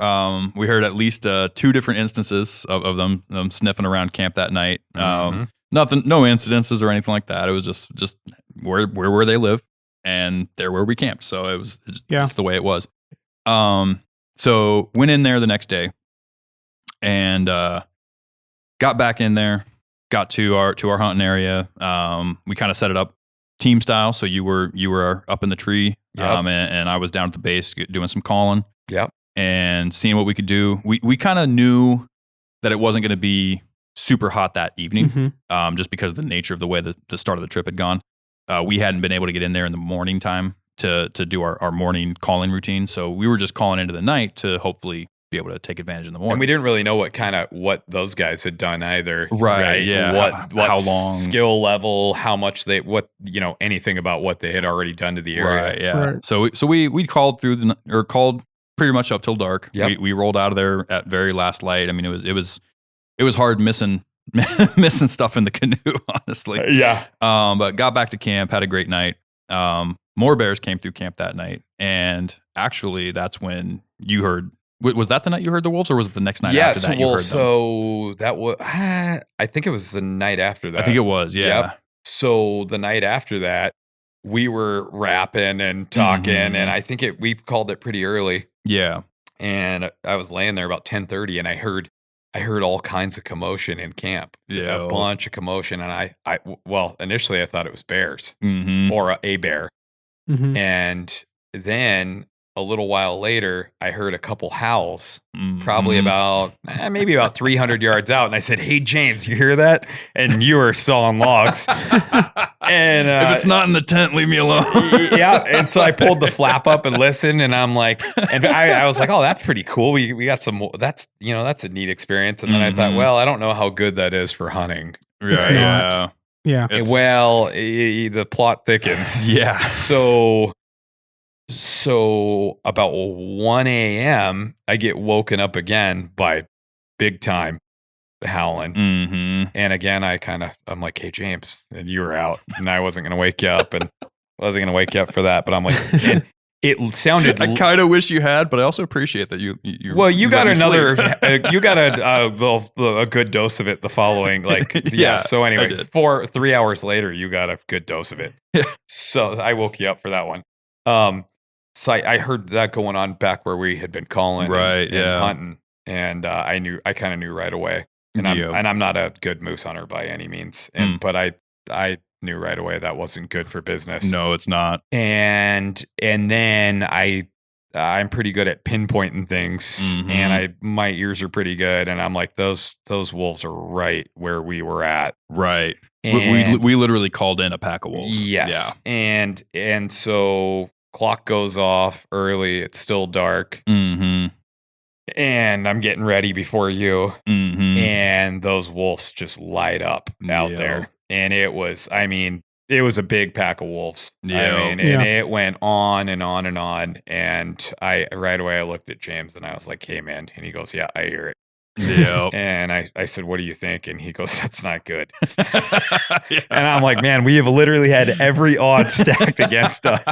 We heard at least 2 different instances of them sniffing around camp that night. Nothing, no incidences or anything like that. It was just where they live, and they're where we camped. So it was just the way it was. So went in there the next day, and got back in there. Got to our hunting area. We kind of set it up team style. So you were up in the tree, Yep. and I was down at the base doing some calling. Yep. And seeing what we could do. We kind of knew that it wasn't going to be super hot that evening, just because of the nature of the way the start of the trip had gone. We hadn't been able to get in there in the morning time to do our morning calling routine. So we were just calling into the night to hopefully be able to take advantage in the morning. And we didn't really know what those guys had done either. Right, yeah. What how long, skill level, how much anything about what they had already done to the area. Right, yeah. Right. So we called called pretty much up till dark. Yep. We rolled out of there at very last light. I mean, it was hard missing stuff in the canoe, honestly. Yeah. But got back to camp, had a great night. More bears came through camp that night, and actually, that's when you heard. Was that the night you heard the wolves, or was it the next night after that you heard them? So that was. I think it was the night after that. I think it was. Yeah. Yep. So the night after that, we were rapping and talking, and I think we called it pretty early. Yeah. And I was laying there about 10:30, and I heard all kinds of commotion in camp. Yeah. A bunch of commotion, and well, initially I thought it was bears Mm-hmm. or a bear. Mm-hmm. And then a little while later, I heard a couple howls, Mm-hmm. probably about maybe about 300 yards out. And I said, "Hey, James, you hear that?" And you were sawing logs. And if it's not in the tent, leave me alone. Yeah. And so I pulled the flap up and listened, and I'm like, and I was like, "Oh, that's pretty cool. We got some. That's a neat experience." And then I thought, well, I don't know how good that is for hunting. It's Right, not. Yeah. Well, the plot thickens. Yeah. So about 1 a.m., I get woken up again by big time howling. Mm-hmm. And again, I'm like, "Hey, James," and you were out, and I wasn't going to wake you up, and wasn't going to wake you up for that. But I'm like, and it sounded. I kind of wish you had, but I also appreciate that you well, you got let me another. sleep. You got a good dose of it the following, Yeah, So I anyway, did. 3 hours later, you got a good dose of it. So I woke you up for that one. So I heard that going on back where we had been calling, Right, and hunting, and I kind of knew right away. And I'm not a good moose hunter by any means, but I knew right away that wasn't good for business. No, it's not. And then I'm pretty good at pinpointing things, and my ears are pretty good, and I'm like, those wolves are right where we were at. Right. And We literally called in a pack of wolves. yes, yeah. And so clock goes off early. It's still dark. Mm-hmm. And I'm getting ready before you. Mm-hmm. And those wolves just light up out there. And it was a big pack of wolves. Yeah. And it went on and on and on. And right away I looked at James and I was like, "Hey, man." And he goes, "Yeah, I hear it." Yeah. And I said, "What do you think?" And he goes, "That's not good." And I'm like, "Man, we have literally had every odds stacked against us."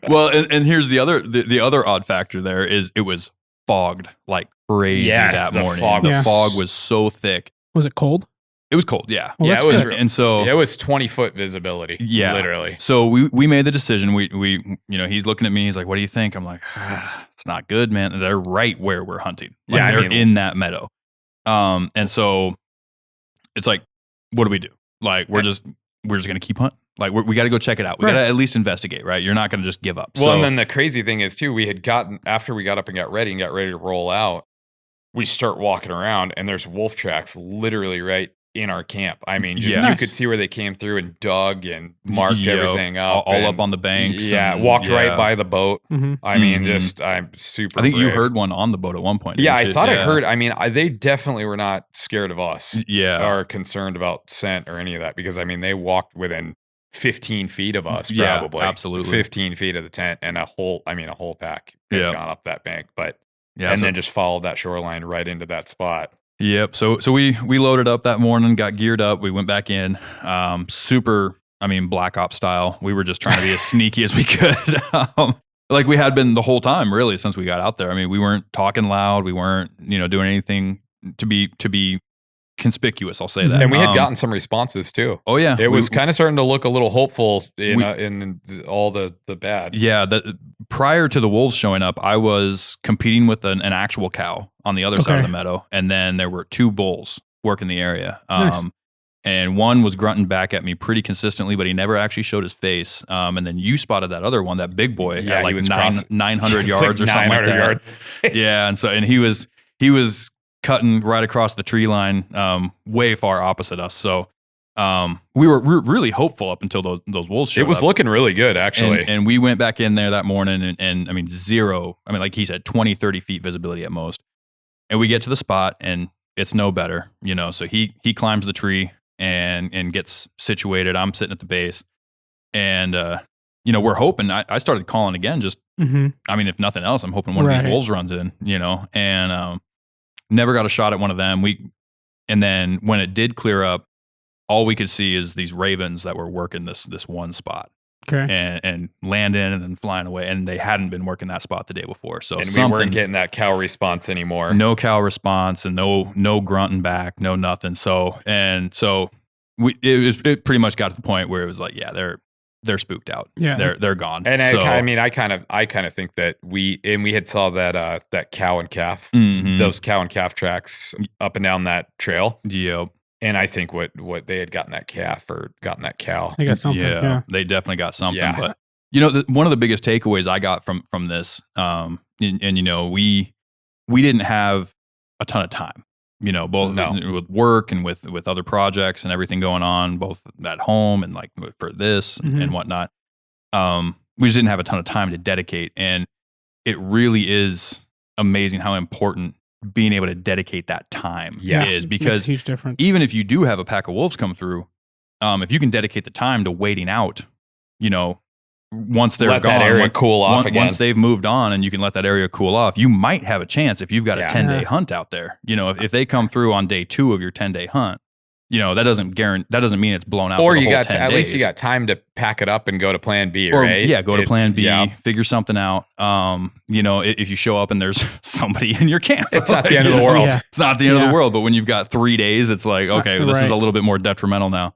Well, and here's the other odd factor there is it was fogged like crazy that the morning. fog The was- fog was so thick. Was it cold? It was cold, yeah. Well, Yeah, that's it was good. And so It was 20-foot visibility. Yeah. Literally. So we made the decision. We he's looking at me. He's like, "What do you think?" I'm like, "It's not good, man. They're right where we're hunting. Like, Yeah, I they're mean- in that meadow." And so it's like, what do we do? Like, we're just gonna keep hunting. Like, we got to go check it out. We Right. got to at least investigate, right? You're not gonna just give up. Well, So, and then the crazy thing is too, after we got up and got ready to roll out, we start walking around and there's wolf tracks literally right in our camp. I mean, you Nice. could see where they came through and dug and marked Yeah, everything up. all and, up on the banks. Yeah, and- walked right yeah. by the boat. Mm-hmm. I mean, Mhm. I'm super I think you brave. heard one on the boat at one point. Yeah, didn't I you? thought I heard. I mean, they definitely were not scared of us Yeah. or concerned about scent or any of that because, I mean, they walked within 15 feet of us, Yeah, probably. absolutely. 15 feet of the tent and a whole pack had Yeah. gone up that bank. But Yeah. and so- then just followed that shoreline right into that spot. Yep. So we loaded up that morning, got geared up. We went back in, super, Black Ops style. We were just trying to be as sneaky as we could. Like we had been the whole time really since we got out there. I mean, we weren't talking loud. We weren't, doing anything to be conspicuous. I'll say that. And we had gotten some responses too. Oh yeah. It was kind of starting to look a little hopeful in We- all the bad. Yeah, prior to the wolves showing up, I was competing with an actual cow on the other side of Okay. the meadow, and then there were two bulls working the area. Nice. and one was grunting back at me pretty consistently, but he never actually showed his face. And then you spotted that other one, that big boy, at like 900 yards or something like that. Yards. Yeah, and he was cutting right across the tree line, way far opposite us. So we were really hopeful up until those wolves showed up. It was looking really good, actually. And we went back in there that morning, and I mean, zero. I mean, like he said, 20, 30 feet visibility at most. And we get to the spot, and it's no better, you know. So he climbs the tree and gets situated. I'm sitting at the base, and you know, we're hoping. I started calling again. Just, I mean, if nothing else, I'm hoping one of these wolves runs in, you know. And never got a shot at one of them. And then when it did clear up, all we could see is these ravens that were working this one spot. Okay. And landing and then flying away. And they hadn't been working that spot the day before. So we weren't getting that cow response anymore. No cow response and no grunting back, no nothing. It pretty much got to the point where it was like, yeah, they're spooked out. Yeah. They're gone. And I kind of think that we had saw that cow and calf, those cow and calf tracks up and down that trail. Yep. And I think what they had gotten that calf or gotten that cow. They got something. Yeah. They definitely got something. Yeah. But you know, one of the biggest takeaways I got from this, and you know, we didn't have a ton of time. You know, both with work and with other projects and everything going on, both at home and like for this and whatnot. We just didn't have a ton of time to dedicate, and it really is amazing how important being able to dedicate that time is, because huge difference. Even if you do have a pack of wolves come through, if you can dedicate the time to waiting out, you know, once they're let gone, that area cool off again. Once they've moved on and you can let that area cool off, you might have a chance if you've got a 10-day hunt out there. You know, if they come through on day 2 of your 10-day hunt, you know, that doesn't mean it's blown out. Or for the you whole got 10 at days. least you got time to pack it up and go to plan B, or, right? Yeah, go to plan B, figure something out. You know, if you show up and there's somebody in your camp, it's not the end of the world. Yeah. It's not the end of the world. But when you've got 3 days, it's like, okay, this is a little bit more detrimental now.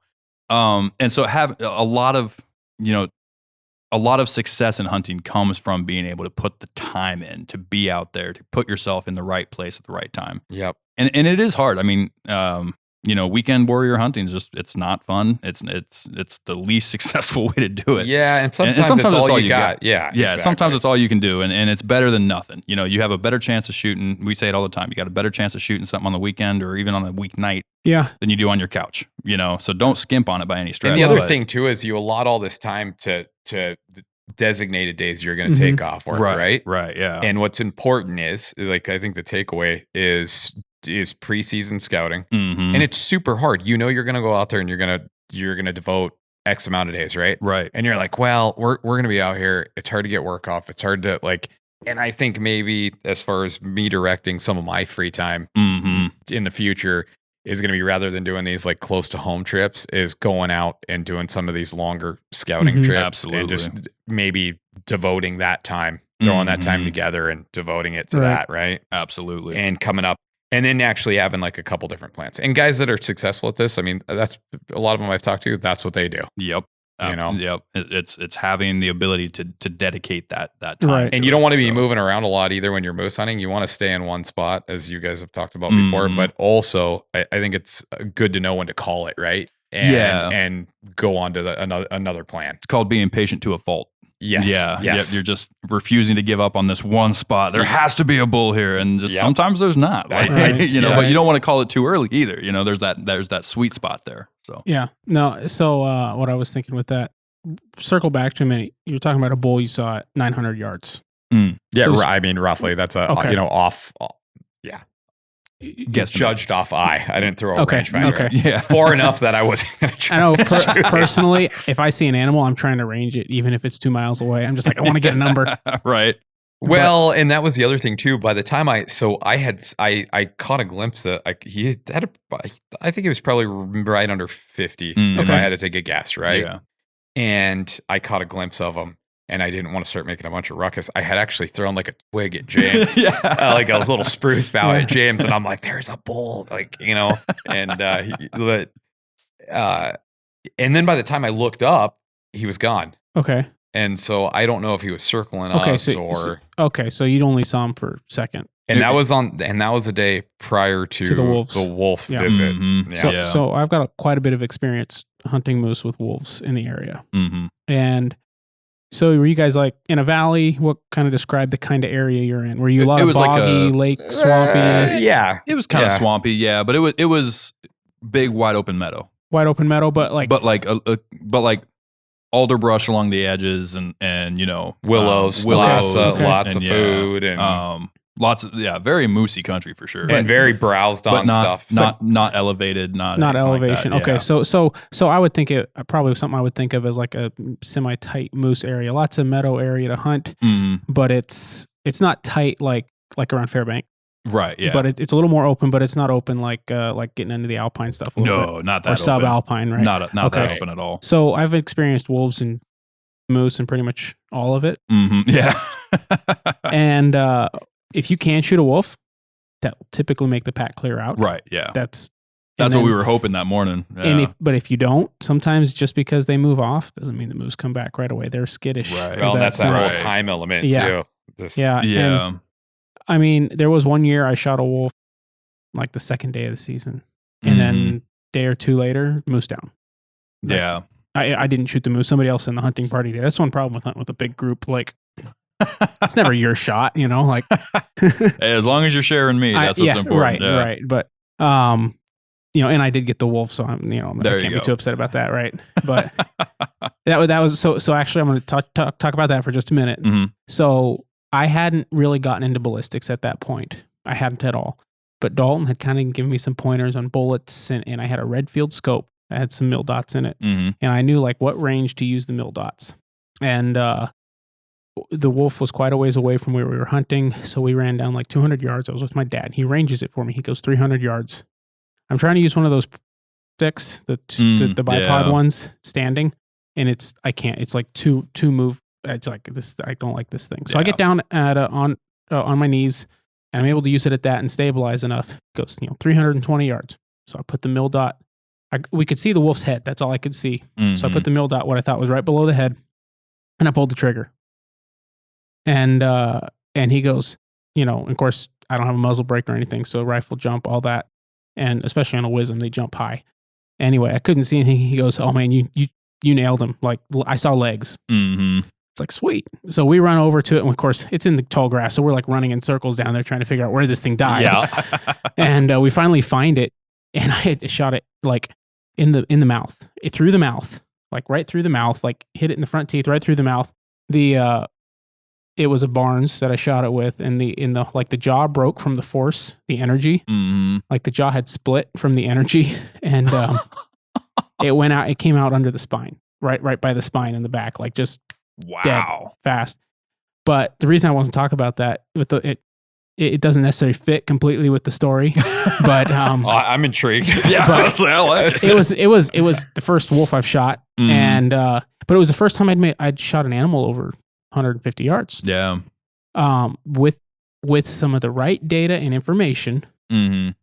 And so have a lot of success in hunting comes from being able to put the time in, to be out there, to put yourself in the right place at the right time. Yep. And it is hard. I mean, you know, weekend warrior hunting is it's not fun. It's the least successful way to do it. Yeah, and sometimes it's all you got. Yeah, exactly. Sometimes it's all you can do, and it's better than nothing. You know, you have a better chance of shooting. We say it all the time. You got a better chance of shooting something on the weekend or even on a weeknight than you do on your couch. You know, so don't skimp on it by any stretch. And the other thing too is you allot all this time to designated days you're going to take off work, right? Right, yeah. And what's important is, like, I think the takeaway is preseason scouting, and it's super hard. You know, you're going to go out there and you're going to devote X amount of days, right? Right. And you're like, well, we're going to be out here. It's hard to get work off. It's hard to like. And I think maybe as far as me directing some of my free time in the future is going to be, rather than doing these like close to home trips, is going out and doing some of these longer scouting trips. Absolutely. And just maybe devoting that time, throwing that time together and devoting it to that, right? Absolutely. And coming up and then actually having like a couple different plans. And guys that are successful at this, I mean, that's a lot of them I've talked to, that's what they do. Yep. You know, yep. It's having the ability to dedicate that time. Right. And you don't want to be moving around a lot either when you're moose hunting. You want to stay in one spot, as you guys have talked about before. But also, I think it's good to know when to call it, right? And go on to another plan. It's called being patient to a fault. Yes. Yeah. Yes. Yep. You're just refusing to give up on this one spot. There has to be a bull here, and just sometimes there's not. Like, you know, but you don't want to call it too early either. You know, there's that sweet spot there. So no. So what I was thinking with that, circle back to a minute. You're talking about a bull you saw at 900 yards. Yeah, So I mean, roughly. That's off. Yeah. Judged off eye. I didn't throw a rangefinder. Okay. Yeah. Far enough that I wasn't going to try. I know personally, if I see an animal, I'm trying to range it, even if it's 2 miles away. I'm just like, I want to get a number. Right. Well, and that was the other thing too. By the time I caught a glimpse of, he had I think it was probably right under 50 if I had to take a guess, right? Yeah. And I caught a glimpse of him. And I didn't want to start making a bunch of ruckus. I had actually thrown like a twig at James, like a little spruce bough at James, and I'm like, "There's a bull," like, you know. And and then by the time I looked up, he was gone. Okay. And so I don't know if he was circling us or. So you only saw him for a second. And that was a day prior to the wolves. the wolf Yeah. visit. Mhm. Yeah. So I've got quite a bit of experience hunting moose with wolves in the area. Mm-hmm. And so were you guys like in a valley? What kind of describe the kind of area you're in? Were you a lot It of was like boggy, lake, swampy? Yeah. It was kind of swampy, yeah, but it was big, wide open meadow. Wide open meadow, but like alder along the edges and Willows, willows, lots of and, food and lots of very moosey country for sure, and very browsed on stuff. Not elevated, not elevation. Like that, okay, yeah. so I would think it probably something I would think of as like a semi-tight moose area, lots of meadow area to hunt, but it's not tight like around Fairbank. Right, yeah. But it's a little more open, but it's not open like getting into the alpine stuff. No, not that or open. subalpine, right? Not that open at all. So I've experienced wolves and moose and pretty much all of it. Mm-hmm. Yeah. And if you can shoot a wolf, that will typically make the pack clear out. Right. Yeah. That's what we were hoping that morning. Yeah. And if you don't, sometimes just because they move off doesn't mean the moose come back right away. They're skittish. Right. Well, that's that right. whole time element Yeah. too. Yeah. Yeah. And, I mean, there was one year I shot a wolf like the second day of the season, and then day or two later, moose down. Like, yeah. I didn't shoot the moose. Somebody else in the hunting party did. That's one problem with hunting with a big group. Like, it's never your shot, Like, hey, as long as you're sharing me, that's what's important. Right, yeah. right. But and I did get the wolf, so I can't be too upset about that, right? But that was so. Actually, I'm going to talk about that for just a minute. Mm-hmm. So I hadn't really gotten into ballistics at that point. I hadn't at all. But Dalton had kind of given me some pointers on bullets, and I had a Redfield scope that had some mil dots in it, and I knew like what range to use the mil dots. And the wolf was quite a ways away from where we were hunting, so we ran down like 200 yards. I was with my dad. He ranges it for me. He goes 300 yards. I'm trying to use one of those sticks, the bipod ones, standing, and I can't. It's like two move. It's like this. I don't like this thing. So I get down at on my knees, and I'm able to use it at that and stabilize enough. It goes 320 yards. So I put the mil dot. We could see the wolf's head. That's all I could see. So I put the mil dot, what I thought was right below the head, and I pulled the trigger. And he goes, of course, I don't have a muzzle brake or anything, so rifle jump, all that. And especially on a Wisdom, they jump high. Anyway, I couldn't see anything. He goes, "Oh man, you nailed him. Like, I saw legs." It's like, sweet. So we run over to it, and of course, it's in the tall grass, so we're like running in circles down there trying to figure out where this thing died. Yeah. And we finally find it, and I had shot it like in the mouth. It through the mouth, like right through the mouth, like hit it in the front teeth, right through the mouth. It was a Barnes that I shot it with, and the jaw broke from the force, the energy. Like the jaw had split from the energy, and it went out. It came out under the spine, right by the spine in the back, like just dead fast. But the reason I wasn't talking about that with it doesn't necessarily fit completely with the story, but I'm intrigued. Yeah, but it was the first wolf I've shot, and but it was the first time I'd shot an animal over 150 yards. Yeah. With some of the right data and information, and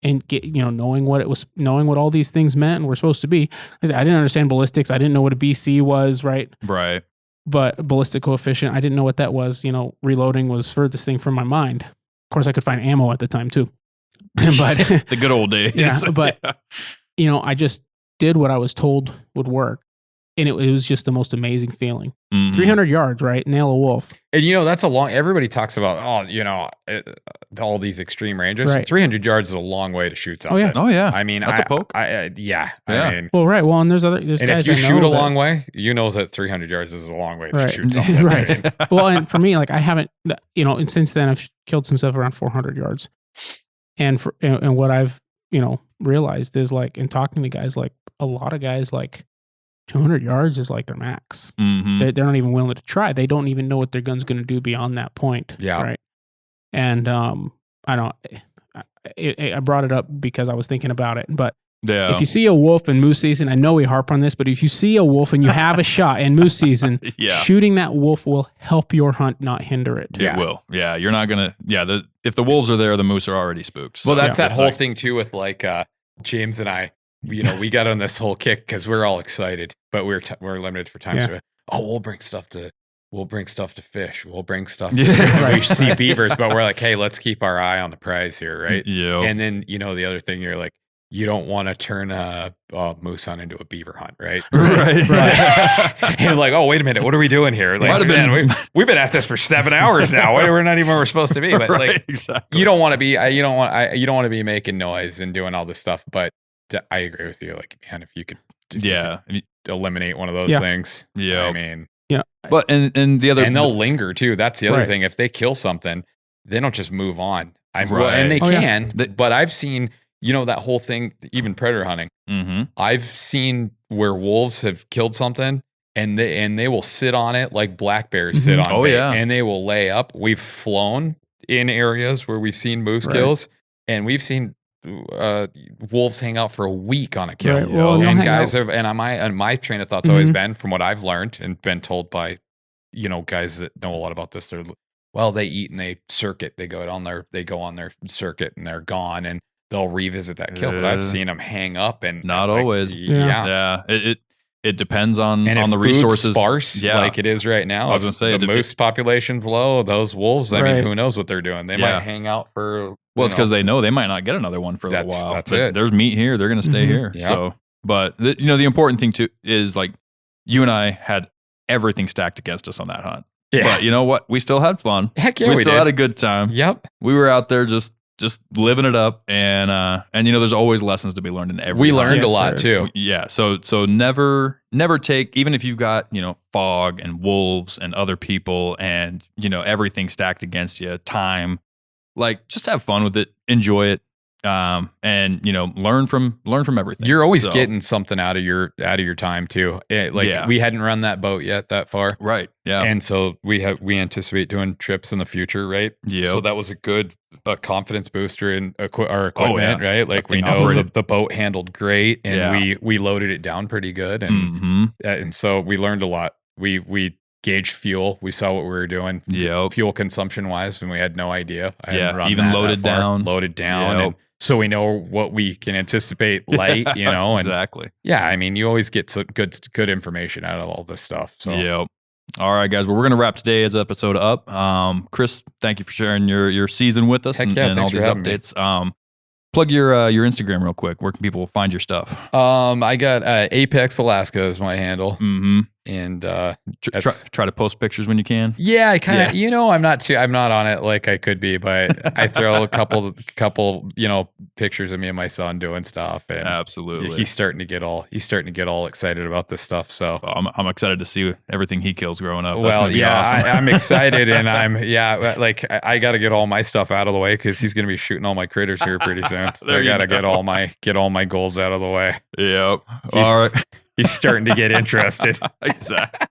knowing what all these things meant and were supposed to be. I didn't understand ballistics. I didn't know what a BC was, right? Right. But ballistic coefficient, I didn't know what that was. Reloading was furthest thing from my mind. Of course, I could find ammo at the time too. But the good old days. Yeah, but I just did what I was told would work. And it was just the most amazing feeling. 300 yards, right? Nail a wolf. And that's everybody talks about, all these extreme ranges. Right. 300 yards is a long way to shoot something. Oh yeah. I mean, that's a poke. I mean, well, right. Well, and there's and guys if you I know shoot a that, long way, that 300 yards is a long way to right. shoot something. Right. Well, and for me, like I haven't, and since then I've killed some stuff around 400 yards. And what I've, realized is like, in talking to guys, like a lot of guys, like 200 yards is like their max. They're not even willing to try. They don't even know what their gun's going to do beyond that point. Yeah. Right. And I brought it up because I was thinking about it. But if you see a wolf in moose season, I know we harp on this, but if you see a wolf and you have a shot in moose season, shooting that wolf will help your hunt, not hinder it. It will. Yeah. You're not going to, if the wolves are there, the moose are already spooked. So. Well, that's that whole thing too with like James and I. We got on this whole kick because we're all excited, but we're limited for time. Yeah. So, we'll bring stuff to we'll bring stuff to fish. We'll bring stuff. Yeah. We see beavers, but we're like, hey, let's keep our eye on the prize here, right? Yeah. And then, the other thing, you're like, you don't want to turn a moose hunt into a beaver hunt, right? Right. And you're like, oh, wait a minute, what are we doing here? Like, man, we've been at this for 7 hours now. We're not even where we're supposed to be. But like, exactly. you don't want to be, you don't want to be making noise and doing all this stuff. But I agree with you. Like, man, if you could eliminate one of those things, I mean, But and the other, and they'll linger too. That's the other thing. If they kill something, they don't just move on. And they can. But I've seen. That whole thing, even predator hunting. Mm-hmm. I've seen where wolves have killed something and they will sit on it like black bears sit on bait, and they will lay up. We've flown in areas where we've seen moose kills, and we've seen wolves hang out for a week on a kill. Right. Well, and guys have, and my train of thought's always been, from what I've learned and been told by, guys that know a lot about this, they eat and they circuit. They go on their circuit and they're gone, and they'll revisit that kill. But I've seen them hang up, and not always. Yeah. It depends on the resources. Sparse, like it is right now. I was going to say, the moose population's low. Those wolves, I mean, who knows what they're doing? They might hang out for. Well, it's because they know they might not get another one for a little while. That's it. There's meat here. They're going to stay here. Yeah. So, but the important thing too is, like, you and I had everything stacked against us on that hunt. Yeah. But you know what? We still had fun. Heck yeah, we still had a good time. Yep. We were out there just living it up, and there's always lessons to be learned in every. We learned a lot too. Yeah. So never take, even if you've got fog and wolves and other people and everything stacked against you, time, like, just have fun with it, enjoy it, and learn from everything. You're always getting something out of your time too. We hadn't run that boat yet that far, right? Yeah, and so we anticipate doing trips in the future, right? Yeah. So that was a good confidence booster in our equipment, right? Like, we know the boat handled great, and we loaded it down pretty good, and and so we learned a lot. We gauged fuel. We saw what we were doing, fuel consumption wise, and we had no idea. Even loaded down. And so we know what we can anticipate light, and exactly. Yeah, I mean, you always get some good information out of all this stuff. So All right, guys. Well, we're going to wrap today's episode up. Chris, thank you for sharing your season with us and all these updates. Plug your Instagram real quick. Where can people find your stuff? I got Apex Alaska is my handle. Mm-hmm. And try to post pictures when you can. Yeah, I kind of, I'm not on it like I could be, but I throw a couple, pictures of me and my son doing stuff, and absolutely, he's starting to get all excited about this stuff. So I'm excited to see everything he kills growing up. That's gonna be awesome. I'm excited, and I got to get all my stuff out of the way because he's going to be shooting all my critters here pretty soon. So I got to get all my goals out of the way. Yep. All right. He's starting to get interested. Exactly.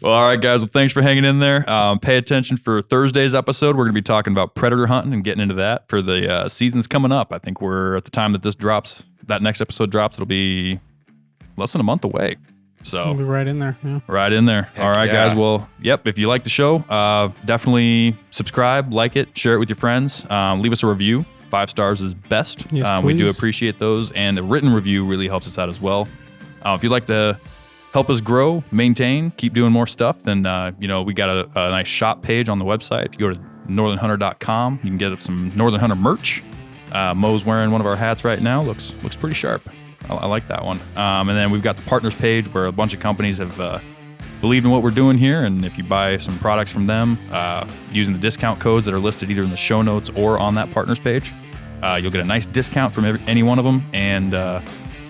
Well, all right, guys. Well, thanks for hanging in there. Pay attention for Thursday's episode. We're going to be talking about predator hunting and getting into that for the seasons coming up. I think we're at the time that this drops, that next episode drops, it'll be less than a month away. So we'll be right in there. Yeah. Right in there. Heck all right, guys. Well, if you like the show, definitely subscribe, like it, share it with your friends. Leave us a review. 5 stars is best. Yes, we do appreciate those, and a written review really helps us out as well. If you'd like to help us grow, maintain, keep doing more stuff, then we got a nice shop page on the website. If you go to northernhunter.com, you can get some Northern Hunter merch. Mo's wearing one of our hats right now. Looks pretty sharp. I like that one. And then we've got the partners page where a bunch of companies have believed in what we're doing here, and if you buy some products from them using the discount codes that are listed either in the show notes or on that partners page, you'll get a nice discount from any one of them, and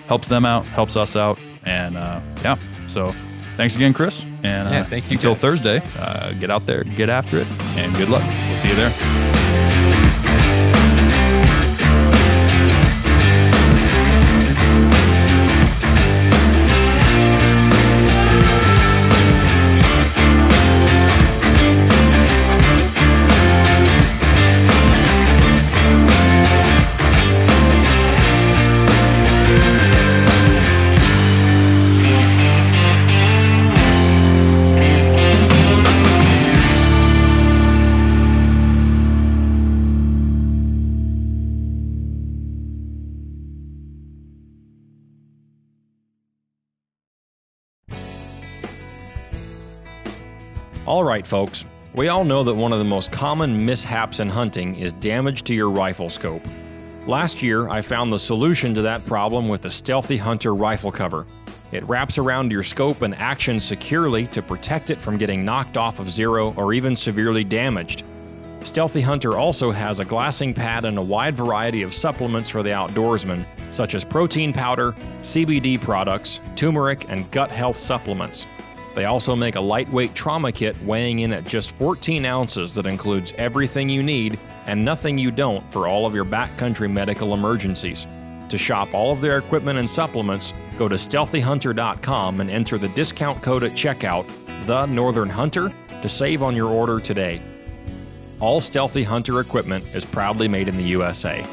helps them out, helps us out, and so thanks again, Chris, and thank you until guys. Thursday, get out there, get after it, and good luck. We'll see you there. All right, folks. We all know that one of the most common mishaps in hunting is damage to your rifle scope. Last year, I found the solution to that problem with the Stealthy Hunter rifle cover. It wraps around your scope and actions securely to protect it from getting knocked off of zero or even severely damaged. Stealthy Hunter also has a glassing pad and a wide variety of supplements for the outdoorsman, such as protein powder, CBD products, turmeric, and gut health supplements. They also make a lightweight trauma kit weighing in at just 14 ounces that includes everything you need and nothing you don't for all of your backcountry medical emergencies. To shop all of their equipment and supplements, go to StealthyHunter.com and enter the discount code at checkout, The Northern Hunter, to save on your order today. All Stealthy Hunter equipment is proudly made in the USA.